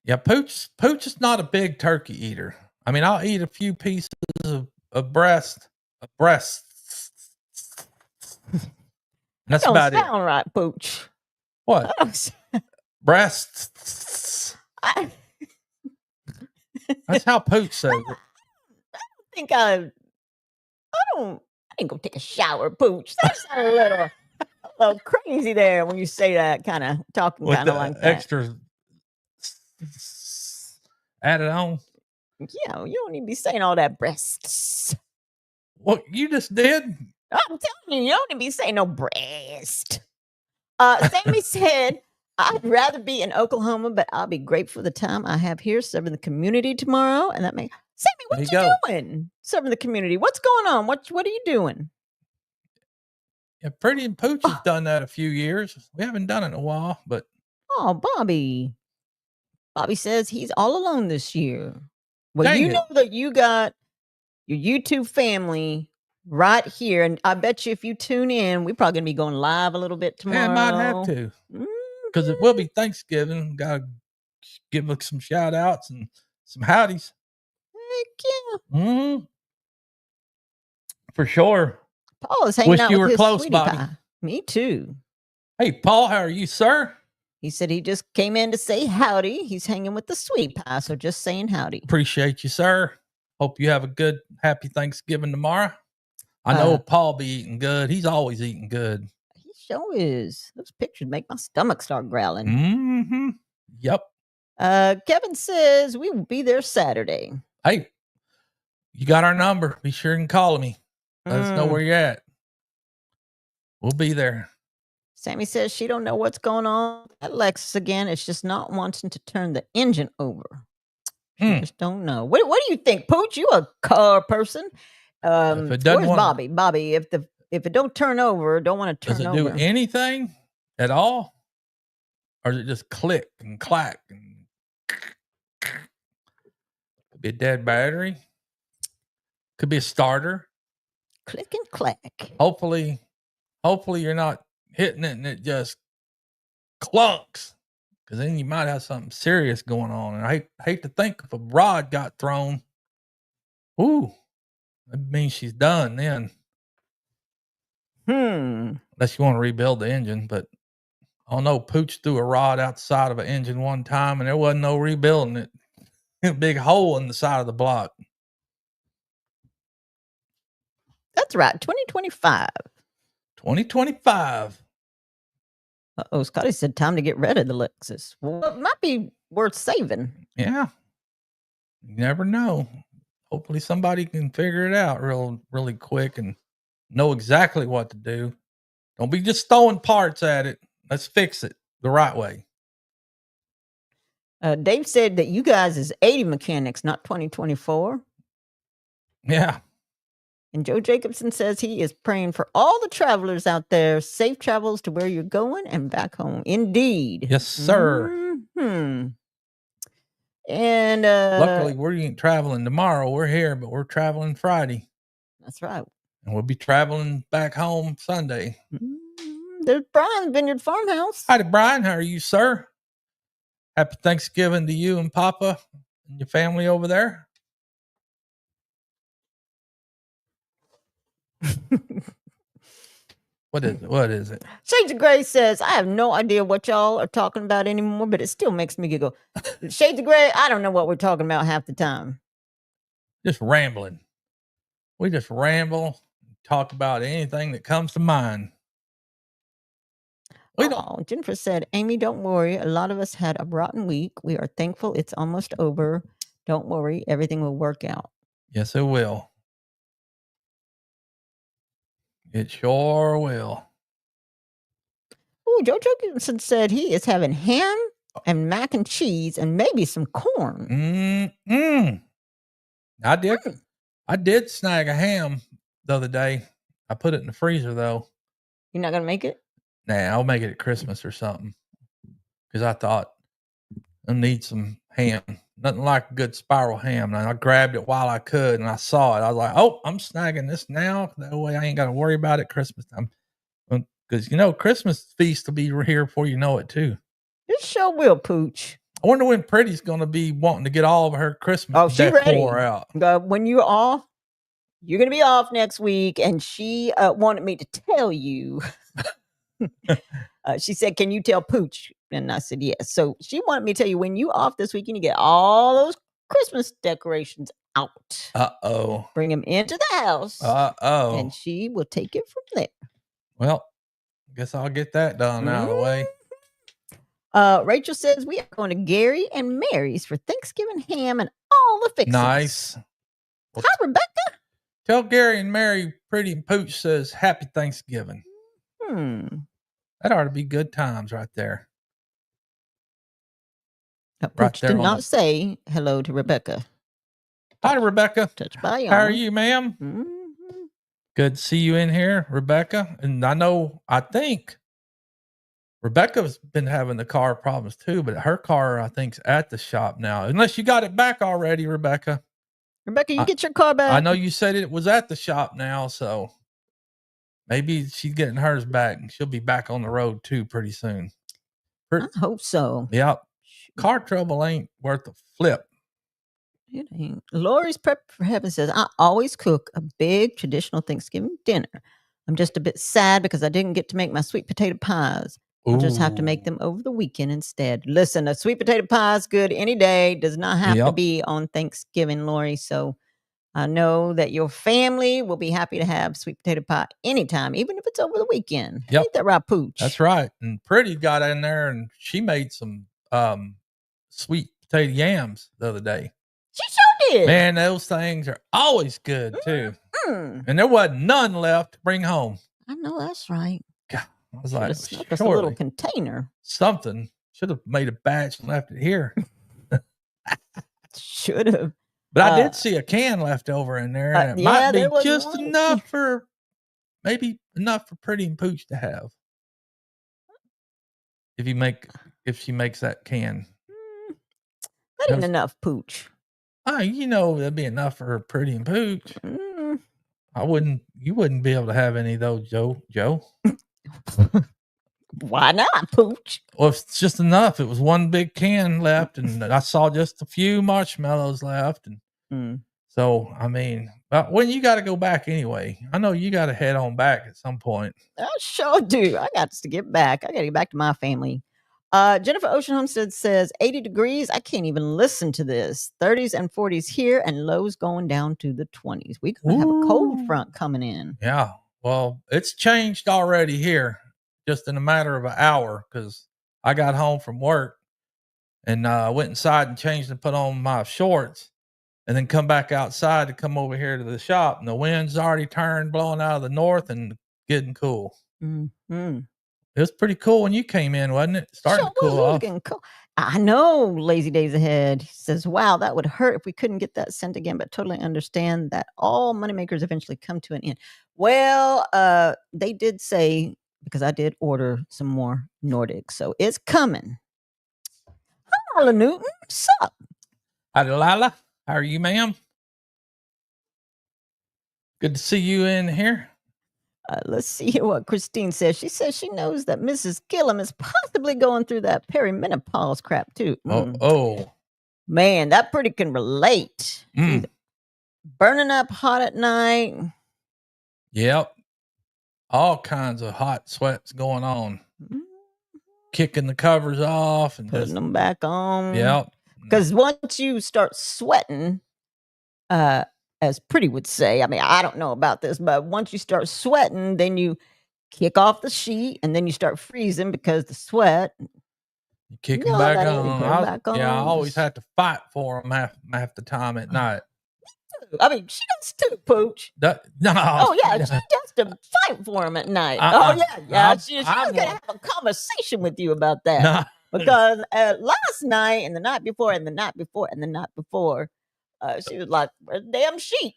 Yeah, Pooch is not a big turkey eater. I mean, I'll eat a few pieces of breast. That's about it. Sound right, Pooch. What? Breasts. That's how Pooch says it. I ain't gonna take a shower, Pooch. That's a little crazy there when you say that, kind of talking kind of like that. Extra added on. Yeah, you don't need to be saying all that breasts. What you just did? I'm telling you don't need to be saying no breast. Sammy said, I'd rather be in Oklahoma, but I'll be grateful for the time I have here serving the community tomorrow. And that makes Sammy, what you doing? Serving the community. What's going on? What are you doing? Yeah, Pretty and Pooch has done that a few years. We haven't done it in a while, but Bobby says he's all alone this year. Well, Dang you know that you got your YouTube family right here, and I bet you if you tune in, we're probably gonna be going live a little bit tomorrow. Yeah, I might have to, because it will be Thanksgiving. Got to give us some shout outs and some howdies. Heck yeah. For sure. Paul is hanging Wish out you with were his close, sweetie Bobby. pie. Me too. Hey, Paul, how are you, sir? He said he just came in to say howdy. He's hanging with the sweet pie, so just saying howdy. Appreciate you, sir. Hope you have a good, happy Thanksgiving tomorrow. I know Paul be eating good. He's always eating good. He sure is. Those pictures make my stomach start growling. Yep. Kevin says we will be there Saturday. Hey, you got our number. Be sure and call me. Let us know where you're at. We'll be there. Sammy says she don't know what's going on at Lexus again. It's just not wanting to turn the engine over. She just don't know. What do you think, Pooch? You a car person? Where's Bobby? Bobby, if it don't turn over, don't want to turn over. Does it do anything at all? Or does it just click and clack? And could be a dead battery. Could be a starter. Click and clack. Hopefully you're not hitting it and it just clunks, because then you might have something serious going on. And I hate to think if a rod got thrown. Ooh, that means she's done then. Unless you want to rebuild the engine, but I don't know. Pooch threw a rod outside of an engine one time, and there wasn't no rebuilding it. A big hole in the side of the block. That's right. 2025. 2025. Uh-oh, Scotty said time to get rid of the Lexus. Well, it might be worth saving. Yeah. You never know. Hopefully somebody can figure it out really quick and know exactly what to do. Don't be just throwing parts at it. Let's fix it the right way. Dave said that you guys is 80 mechanics, not 2024. Yeah. And Joe Jacobson says he is praying for all the travelers out there. Safe travels to where you're going and back home. Indeed. Yes, sir. Mm-hmm. And luckily, we ain't traveling tomorrow. We're here, but we're traveling Friday. That's right. And we'll be traveling back home Sunday. There's Brian, Vineyard Farmhouse. Hi, Brian. How are you, sir? Happy Thanksgiving to you and Papa and your family over there. What is it? Shades of Grey says, I have no idea what y'all are talking about anymore, but it still makes me giggle. Shades of Grey, I don't know what we're talking about half the time. Just rambling. We just ramble, talk about anything that comes to mind. Jennifer said, Amy, don't worry. A lot of us had a rotten week. We are thankful it's almost over. Don't worry. Everything will work out. Yes, it will. It sure will. Oh, Joe Jacobson said he is having ham and mac and cheese and maybe some corn. I did snag a ham the other day. I put it in the freezer, though. You're not going to make it? Nah, I'll make it at Christmas or something. Because I thought I need some ham. Nothing like a good spiral ham. And I grabbed it while I could, and I saw it. I was like, oh, I'm snagging this now. That way I ain't got to worry about it Christmas time. Because, Christmas feast will be here before you know it, too. It sure will, Pooch. I wonder when Pretty's going to be wanting to get all of her Christmas decor out. When you're off, you're going to be off next week, and she wanted me to tell you. She said, can you tell Pooch? And I said, yes. So she wanted me to tell you, when you off this week, you need to get all those Christmas decorations out. Uh-oh. Bring them into the house. Uh-oh. And she will take it from there. Well, I guess I'll get that done out of the way. Rachel says, we are going to Gary and Mary's for Thanksgiving ham and all the fixings. Nice. Well, hi, Rebecca. Tell Gary and Mary Pretty Pooch says happy Thanksgiving. That ought to be good times right there. Pooch did not say hello to Rebecca. Hi, Rebecca. Touch by How are you, ma'am? Good to see you in here, Rebecca. And I think Rebecca's been having the car problems too, but her car, I think, is at the shop now. Unless you got it back already, Rebecca. Rebecca, you get your car back. I know you said it was at the shop now, so maybe she's getting hers back, and she'll be back on the road too pretty soon. I hope so. Yep. Car trouble ain't worth a flip. It ain't. Lori's Prep for Heaven says, I always cook a big traditional Thanksgiving dinner. I'm just a bit sad because I didn't get to make my sweet potato pies. I'll just have to make them over the weekend instead. Listen, a sweet potato pie is good any day. Does not have to be on Thanksgiving, Lori. So I know that your family will be happy to have sweet potato pie anytime, even if it's over the weekend. Yep. Ain't that right, Pooch? That's right. And Pretty got in there and she made some sweet potato yams the other day. She sure did. Man, those things are always good too. And there wasn't none left to bring home. I know that's right. God, I was like, just a little container. Something. Should have made a batch and left it here. Should have. But I did see a can left over in there. And it might be just enough for Pretty and Pooch to have. If she makes that can. That ain't enough, Pooch. That'd be enough for Pretty and Pooch. You wouldn't be able to have any of those, Joe. Why not, Pooch? Well, if it's just enough. It was one big can left, and I saw just a few marshmallows left, and So, I mean, when you got to go back anyway? I know you got to head on back at some point. I sure do. I got to get back. I got to get back to my family. Jennifer Ocean Homestead says 80 degrees. I can't even listen to this. 30s and 40s here, and lows going down to the 20s. We're going to have a cold front coming in. Yeah. Well, it's changed already here just in a matter of an hour because I got home from work and went inside and changed and put on my shorts and then come back outside to come over here to the shop. And the wind's already turned, blowing out of the north and getting cool. Mm-hmm. It was pretty cool when you came in, wasn't it? Starting to cool off. Cool. I know. Lazy days ahead. He says, wow, that would hurt if we couldn't get that sent again, but totally understand that all moneymakers eventually come to an end. Well, they did say, because I did order some more Nordic, so it's coming. Hi, Lala Newton. What's up? Hi, Delilah. How are you, ma'am? Good to see you in here. Let's see what Christine says. She says she knows that Mrs. Gillum is possibly going through that perimenopause crap too. Oh, man, that pretty can relate. Burning up hot at night. Yep. All kinds of hot sweats going on. Kicking the covers off and putting them back on. Yep. Because once you start sweating, as Pretty would say, I mean, I don't know about this, but once you start sweating, then you kick off the sheet and then you start freezing because the sweat. You kick them back on. Yeah, I always have to fight for them half the time at night. I mean, she does too, Pooch. No. Oh, yeah, she has to fight for him at night. Oh, yeah. She's going to have a conversation with you about that. No. Because last night and the night before and the night before and the night before, she was like, where's the damn sheet?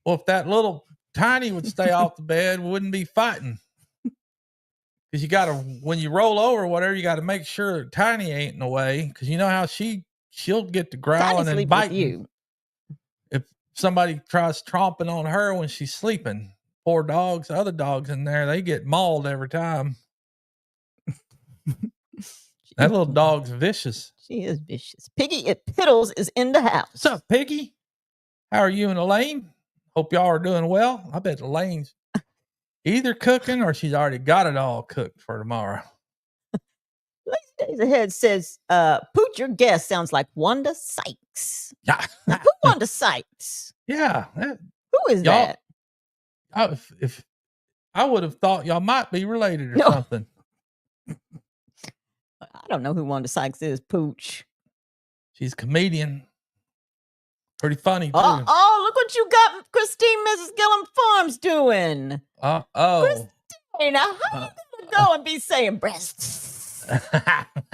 Well, if that little Tiny would stay off the bed, we wouldn't be fighting. Because you got to, when you roll over or whatever, you got to make sure Tiny ain't in the way. Because you know how she'll get to growling and biting you. If somebody tries tromping on her when she's sleeping. Poor dogs, other dogs in there, they get mauled every time. That little dog's vicious. She is vicious. Piggy Piddles is in the house. What's up, Piggy? How are you and Elaine? Hope y'all are doing well. I bet Elaine's either cooking or she's already got it all cooked for tomorrow. Lazy Days Ahead says, Pooch, your guest sounds like Wanda Sykes. Yeah. Now, who Wanda Sykes? Yeah. Who is that? If I would have thought y'all might be related or something. I don't know who Wanda Sykes is, Pooch. She's a comedian. Pretty funny, too. Oh, look what you got Christine Mrs. Gillum Farms doing. Christine, now how you gonna go and be saying breasts? Look at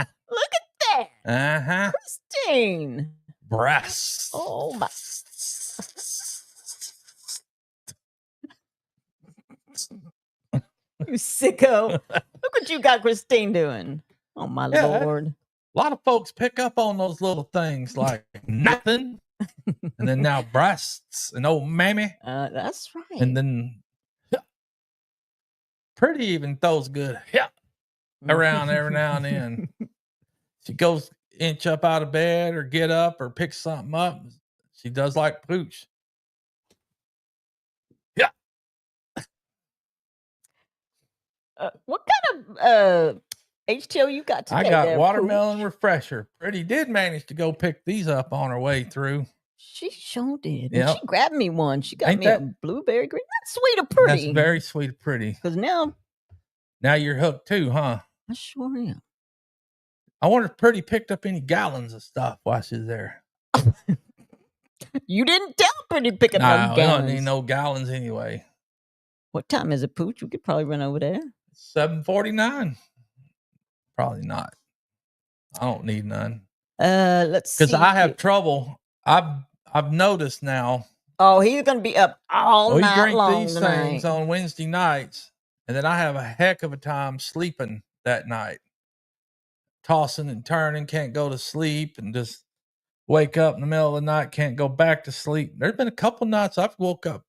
that. Uh-huh. Christine. Breasts. Oh, my. You sicko. Look what you got Christine doing. Oh, my Lord. A lot of folks pick up on those little things like nothing. And then now breasts and old mammy. That's right. And then Pretty even throws good around every now and then. She goes inch up out of bed or get up or pick something up. She does like Pooch. Yeah. What kind of HTO you got today? I got watermelon refresher. Pretty did manage to go pick these up on her way through. She sure did. Yep. She grabbed me one. She got me a blueberry green. That's sweet of Pretty. That's very sweet of Pretty. Because now you're hooked too, huh? I sure am. I wonder if Pretty picked up any gallons of stuff while she's there. You didn't tell Pretty to pick up no gallons. I don't need no gallons anyway. What time is it, Pooch? We could probably run over there. 7:49. Probably not. I don't need none. Let's see. Because I have trouble. I've noticed now. Oh, he's gonna be up all night long. We drink these tonight. things on Wednesday nights, and then I have a heck of a time sleeping that night. Tossing and turning, can't go to sleep, and just wake up in the middle of the night, can't go back to sleep. There's been a couple nights I've woke up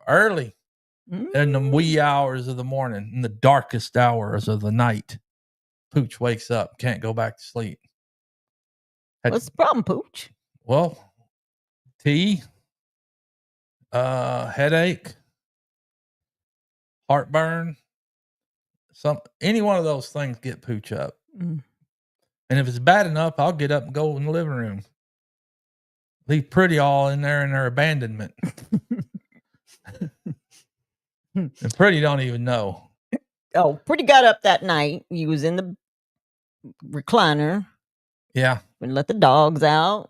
early in the wee hours of the morning, in the darkest hours of the night. Pooch wakes up, can't go back to sleep. What's the problem, Pooch? Well, tea. Headache, heartburn, any one of those things get Pooch up. And if it's bad enough, I'll get up and go in the living room. Leave Pretty all in there in her abandonment. And Pretty don't even know. Oh, Pretty got up that night. He was in the recliner. Yeah. And let the dogs out.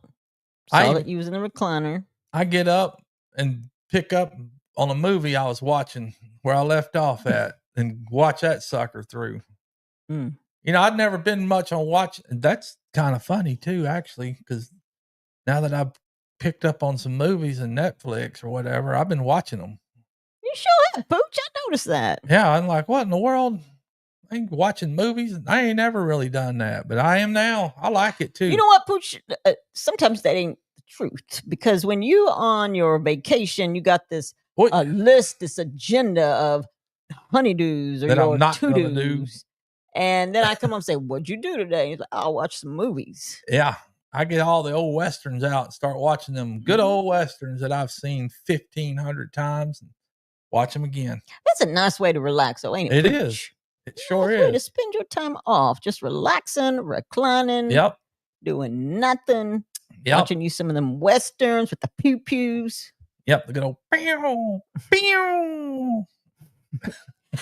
Saw that you was in the recliner. I get up and pick up on a movie I was watching where I left off at and watch that sucker through. You know, I'd never been much on watching. That's kind of funny too, actually, because now that I've picked up on some movies and Netflix or whatever, I've been watching them. You sure have, Pooch. I noticed that. Yeah, I'm like, what in the world? I ain't watching movies. I ain't ever really done that, but I am now. I like it too. You know what, Pooch? Sometimes that ain't the truth, because when you on your vacation, you got this list, this agenda of honeydews or that your I'm not to-dos. And then I come up and say, what'd you do today? He's like, I'll watch some movies. Yeah. I get all the old Westerns out and start watching them good old Westerns that I've seen 1,500 times and watch them again. That's a nice way to relax, though, ain't it? It is. It sure is. Way to spend your time off, just relaxing, reclining. Yep. Doing nothing. Yep. Watching you some of them Westerns with the pew-pews. Yep. The good old pew, pew.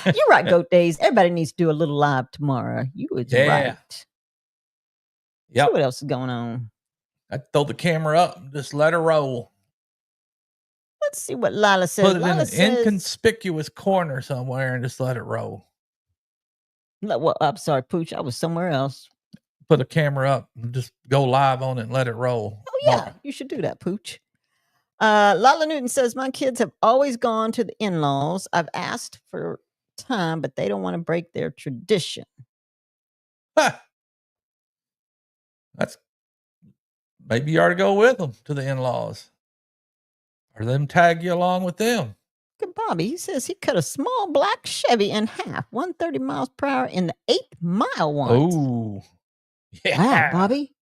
You're right, Goat Days. Everybody needs to do a little live tomorrow. You was right. Yep. See what else is going on? I throw the camera up and just let her roll. Let's see what Lila says. Put it in an inconspicuous corner somewhere and just let it roll. Well, I'm sorry, Pooch. I was somewhere else. Put a camera up and just go live on it and let it roll. Oh, yeah. You should do that, Pooch. Lala Newton says, my kids have always gone to the in-laws. I've asked for time, but they don't want to break their tradition. That's maybe you ought to go with them to the in-laws, or them tag you along with them. Look at Bobby. He says he cut a small black Chevy in half, 130 miles per hour in the 8th mile once. Oh, yeah, wow, Bobby.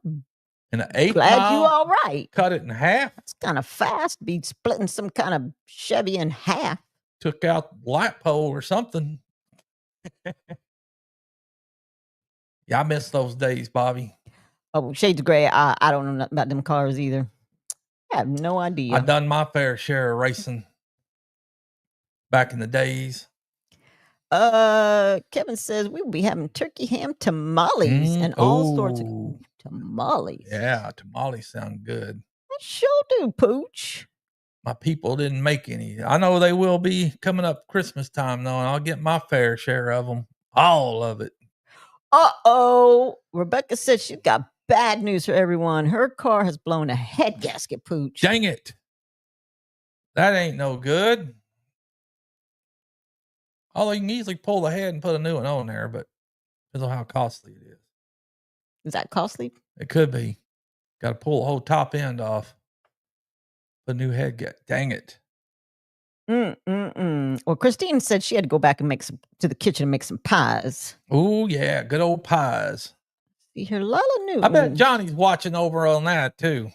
In the 8th glad mile, you all right. Cut it in half. That's kind of fast. Be splitting some kind of Chevy in half. Took out light pole or something. Yeah, I miss those days, Bobby. Oh, shades of gray. I don't know nothing about them cars either. I have no idea. I done my fair share of racing back in the days. Kevin says we will be having turkey ham tamales and all sorts of tamales. Yeah, tamales sound good. I sure do, Pooch. My people didn't make any. I know they will be coming up Christmas time, though, and I'll get my fair share of them. All of it. Uh-oh. Rebecca said she's got bad news for everyone. Her car has blown a head gasket, Pooch. Dang it. That ain't no good. Although you can easily pull the head and put a new one on there, but depends on how costly it is. Is that costly? It could be. Got to pull the whole top end off. Put a new head gasket. Dang it. Well, Christine said she had to go back and make some to the kitchen and make some pies. Oh, yeah. Good old pies. See here, Lala Newton. I bet Johnny's watching over on that, too.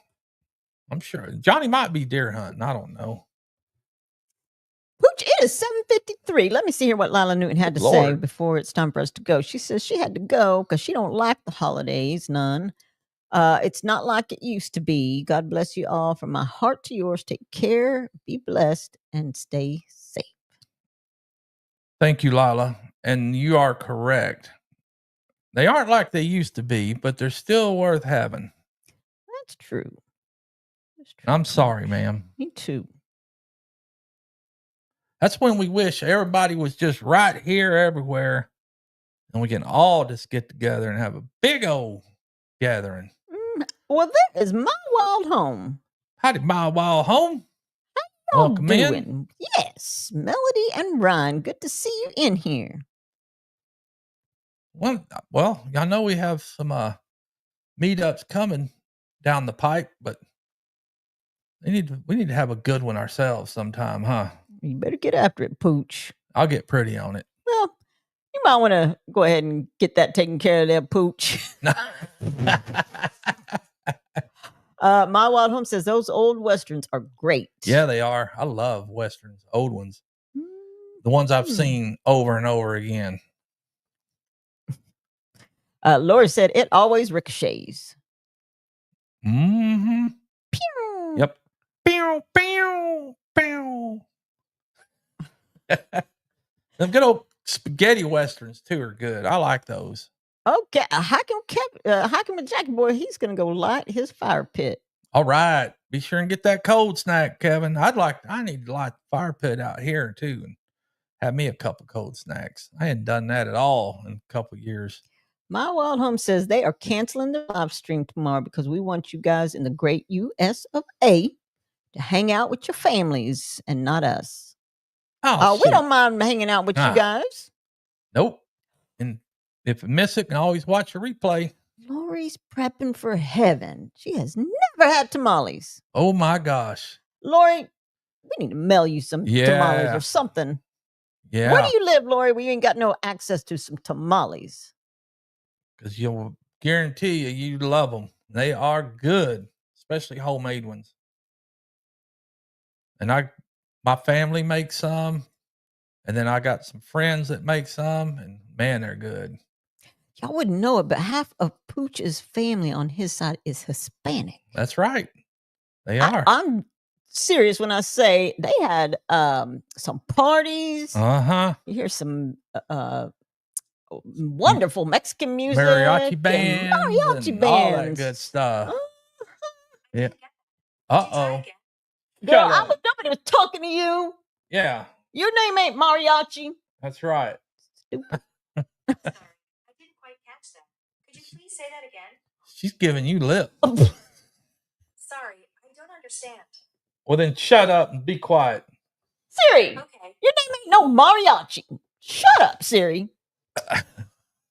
I'm sure. Johnny might be deer hunting. I don't know. Pooch, it is 7:53. Let me see here what Lala Newton had to say before it's time for us to go. She says she had to go because she don't like the holidays, none. It's not like it used to be. God bless you all. From my heart to yours, take care, be blessed, and stay safe. Thank you, Lila. And you are correct. They aren't like they used to be, but they're still worth having. That's true. I'm sorry, ma'am. Me too. That's when we wish everybody was just right here everywhere, and we can all just get together and have a big old gathering. Well, that is my wild home. Howdy, my wild home. How y'all doing? Yes, Melody and Ryan. Good to see you in here. Well, I know we have some meetups coming down the pipe, but we need to have a good one ourselves sometime, huh? You better get after it, Pooch. I'll get pretty on it. Well, you might want to go ahead and get that taken care of there, Pooch. My Wild Home says those old westerns are great. Yeah, they are. I love westerns, old ones. Mm. The ones I've seen over and over again. Lori said it always ricochets. Mm-hmm. Pew. Yep. Pew, pew, pew. Them good old spaghetti westerns too are good. I like those. Okay, Hakim and Jackie Boy, he's gonna go light his fire pit. All right. Be sure and get that cold snack, Kevin. I need to light the fire pit out here too and have me a couple cold snacks. I hadn't done that at all in a couple years. My Wild Home says they are canceling the live stream tomorrow because we want you guys in the great US of A to hang out with your families and not us. Oh, we don't mind hanging out with you guys. Nope. And if you miss it, you can always watch a replay. Lori's prepping for heaven. She has never had tamales. Oh my gosh. Lori, we need to mail you some tamales or something. Yeah. Where do you live, Lori, where you ain't got no access to some tamales? Because you'll guarantee you love them. They are good, especially homemade ones. And my family makes some, and then I got some friends that make some, and man, they're good. Y'all wouldn't know it, but half of Pooch's family on his side is Hispanic. That's right. They are. I'm serious when I say they had some parties. Uh-huh. You hear some wonderful Mexican music. Mariachi bands. All that good stuff. Yeah. Uh-oh. Girl, nobody was talking to you. Yeah. Your name ain't Mariachi. That's right. Stupid. Sorry, I didn't quite catch that. Could you please say that again? She's giving you lip. Sorry, I don't understand. Well, then shut up and be quiet. Siri. Okay. Your name ain't no Mariachi. Shut up, Siri.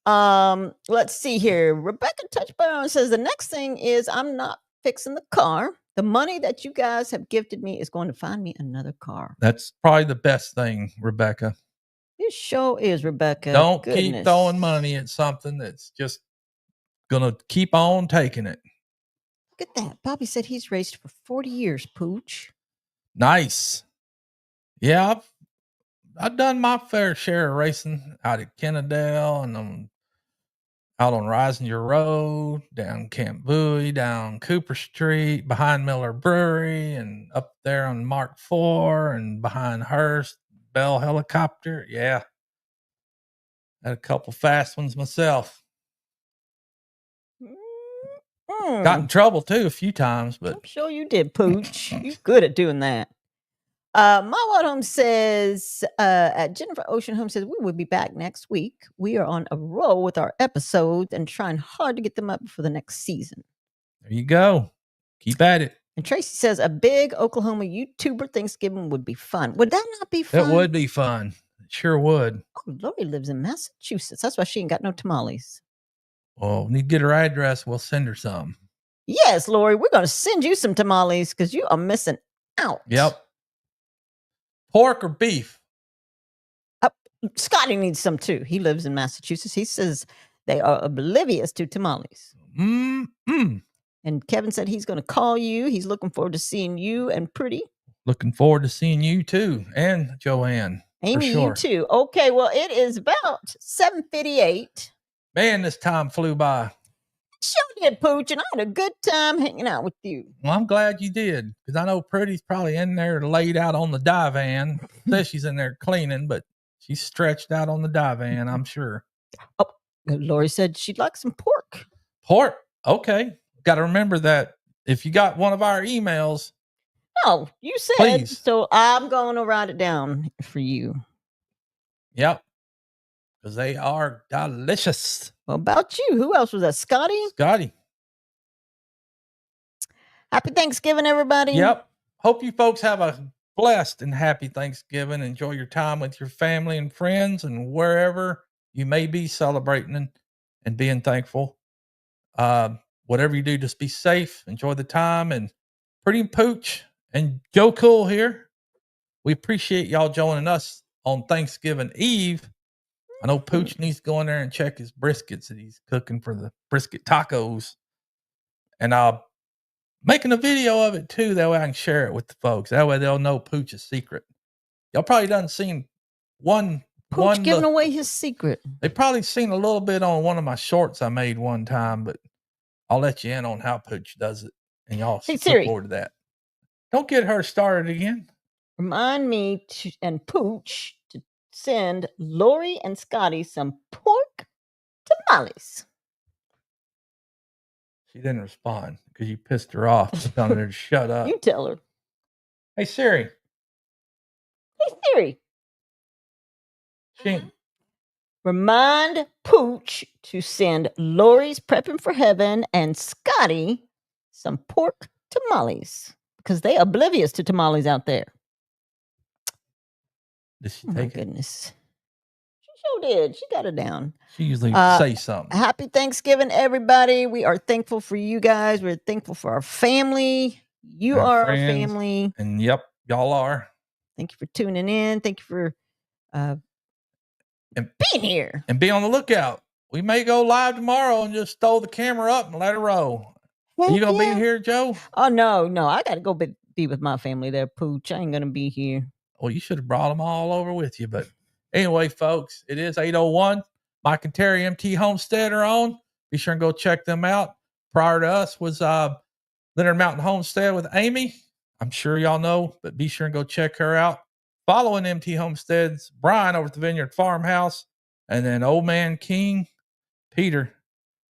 Let's see here. Rebecca Touchbone says the next thing is I'm not fixing the car. The money that you guys have gifted me is going to find me another car. That's probably the best thing, Rebecca. This show is, Rebecca. Don't keep throwing money at something that's just gonna keep on taking it. Look at that. Bobby said he's raced for 40 years, Pooch. Nice. Yeah, I've done my fair share of racing out at Kennedale and out on Risinger Road, down Camp Bowie, down Cooper Street, behind Miller Brewery, and up there on Mark IV and behind Hearst, Bell Helicopter. Yeah. Had a couple fast ones myself. Got in trouble too a few times, but I'm sure you did, Pooch. You're good at doing that. My Wild Home says, Jennifer Ocean Home says, we will be back next week. We are on a roll with our episodes and trying hard to get them up for the next season. There you go. Keep at it. And Tracy says, a big Oklahoma YouTuber Thanksgiving would be fun. Would that not be fun? It would be fun. It sure would. Oh, Lori lives in Massachusetts. That's why she ain't got no tamales. Well, we need to get her address. We'll send her some. Yes, Lori, we're going to send you some tamales because you are missing out. Yep. Pork or beef? Scotty needs some too. He lives in Massachusetts. He says they are oblivious to tamales. Mm-mm. And Kevin said he's going to call you. He's looking forward to seeing you and Pretty. Looking forward to seeing you too. And Joanne. Amy, sure. you too. Okay, well, it is about 7:58. Man, this time flew by. Sure did, Pooch, and I had a good time hanging out with you. Well, I'm glad you did, because I know Pretty's probably in there laid out on the divan. Says she's in there cleaning, but she's stretched out on the divan, I'm sure. Oh, Lori said she'd like some pork. Pork? Okay. Got to remember that if you got one of our emails. Oh, you said. Please. So I'm going to write it down for you. Yep. Because they are delicious. What about you? Who else was that? Scotty? Scotty. Happy Thanksgiving, everybody. Yep. Hope you folks have a blessed and happy Thanksgiving. Enjoy your time with your family and friends and wherever you may be celebrating and being thankful. Whatever you do, just be safe. Enjoy the time. And Pretty Pooch and Joe Cool here. We appreciate y'all joining us on Thanksgiving Eve. I know Pooch needs to go in there and check his briskets that he's cooking for the brisket tacos. And making a video of it too. That way I can share it with the folks. That way they'll know Pooch's secret. Y'all probably done seen Pooch giving away his secret. They probably seen a little bit on one of my shorts I made one time, but I'll let you in on how Pooch does it, and y'all Hey, look Siri. forward to that. Don't get her started again. Remind me and Pooch to send Lori and Scotty some pork tamales. She didn't respond because you pissed her off. Telling her to shut up. You tell her. Hey Siri. Hey Siri. She, Remind Pooch to send Lori's Prepping for Heaven and Scotty some pork tamales because they oblivious to tamales out there. Did she Oh my take it? goodness. She sure did. She got it down. She usually say something. Happy Thanksgiving, everybody. We are thankful for you guys. We're thankful for our family. You Our are friends. our family. And yep, y'all are. Thank you for tuning in. Thank you for being here. And be on the lookout. We may go live tomorrow and just throw the camera up and let it roll. Are you going to be here, Joe? Oh, no. I got to go be with my family there, Pooch. I ain't going to be here. Well, you should have brought them all over with you. But anyway, folks, it is 8:01. Mike and Terry MT Homestead are on. Be sure and go check them out. Prior to us was Leonard Mountain Homestead with Amy. I'm sure y'all know, but be sure and go check her out. Following MT Homestead's Brian over at the Vineyard Farmhouse. And then Old Man King, Peter,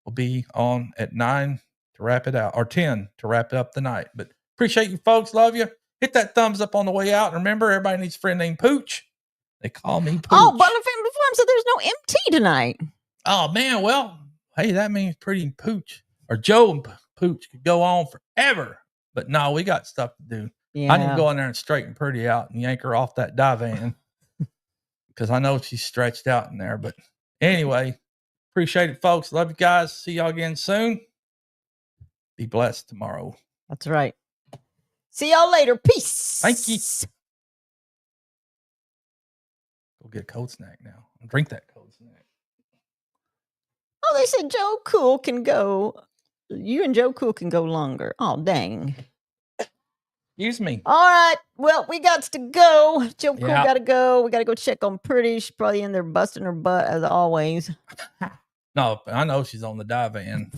will be on at 9 to wrap it out, or 10 to wrap up the night. But appreciate you folks. Love you. Hit that thumbs up on the way out. And remember, everybody needs a friend named Pooch. They call me Pooch. Oh, Butler Family Farm said there's no MT tonight. Oh, man. Well, hey, that means Pretty Pooch or Joe and Pooch could go on forever. But no, we got stuff to do. Yeah. I need to go in there and straighten Pretty out and yank her off that divan because I know she's stretched out in there. But anyway, appreciate it, folks. Love you guys. See y'all again soon. Be blessed tomorrow. That's right. See y'all later. Peace. Thank you. Go get a cold snack now. Drink that cold snack. Oh, they said Joe Cool can go. You and Joe Cool can go longer. Oh, dang. Excuse me. All right. Well, we got to go. Joe Cool got to go. We got to go check on Pretty. She's probably in there busting her butt as always. No, I know she's on the divan.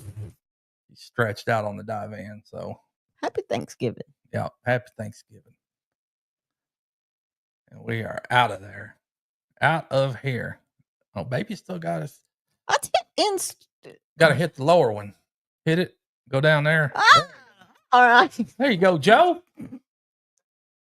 She's stretched out on the divan. So happy Thanksgiving. Yeah, happy Thanksgiving. And we are out of there. Out of here. Oh, baby still got us. Got to hit the lower one. Hit it. Go down there. All right. There you go, Joe.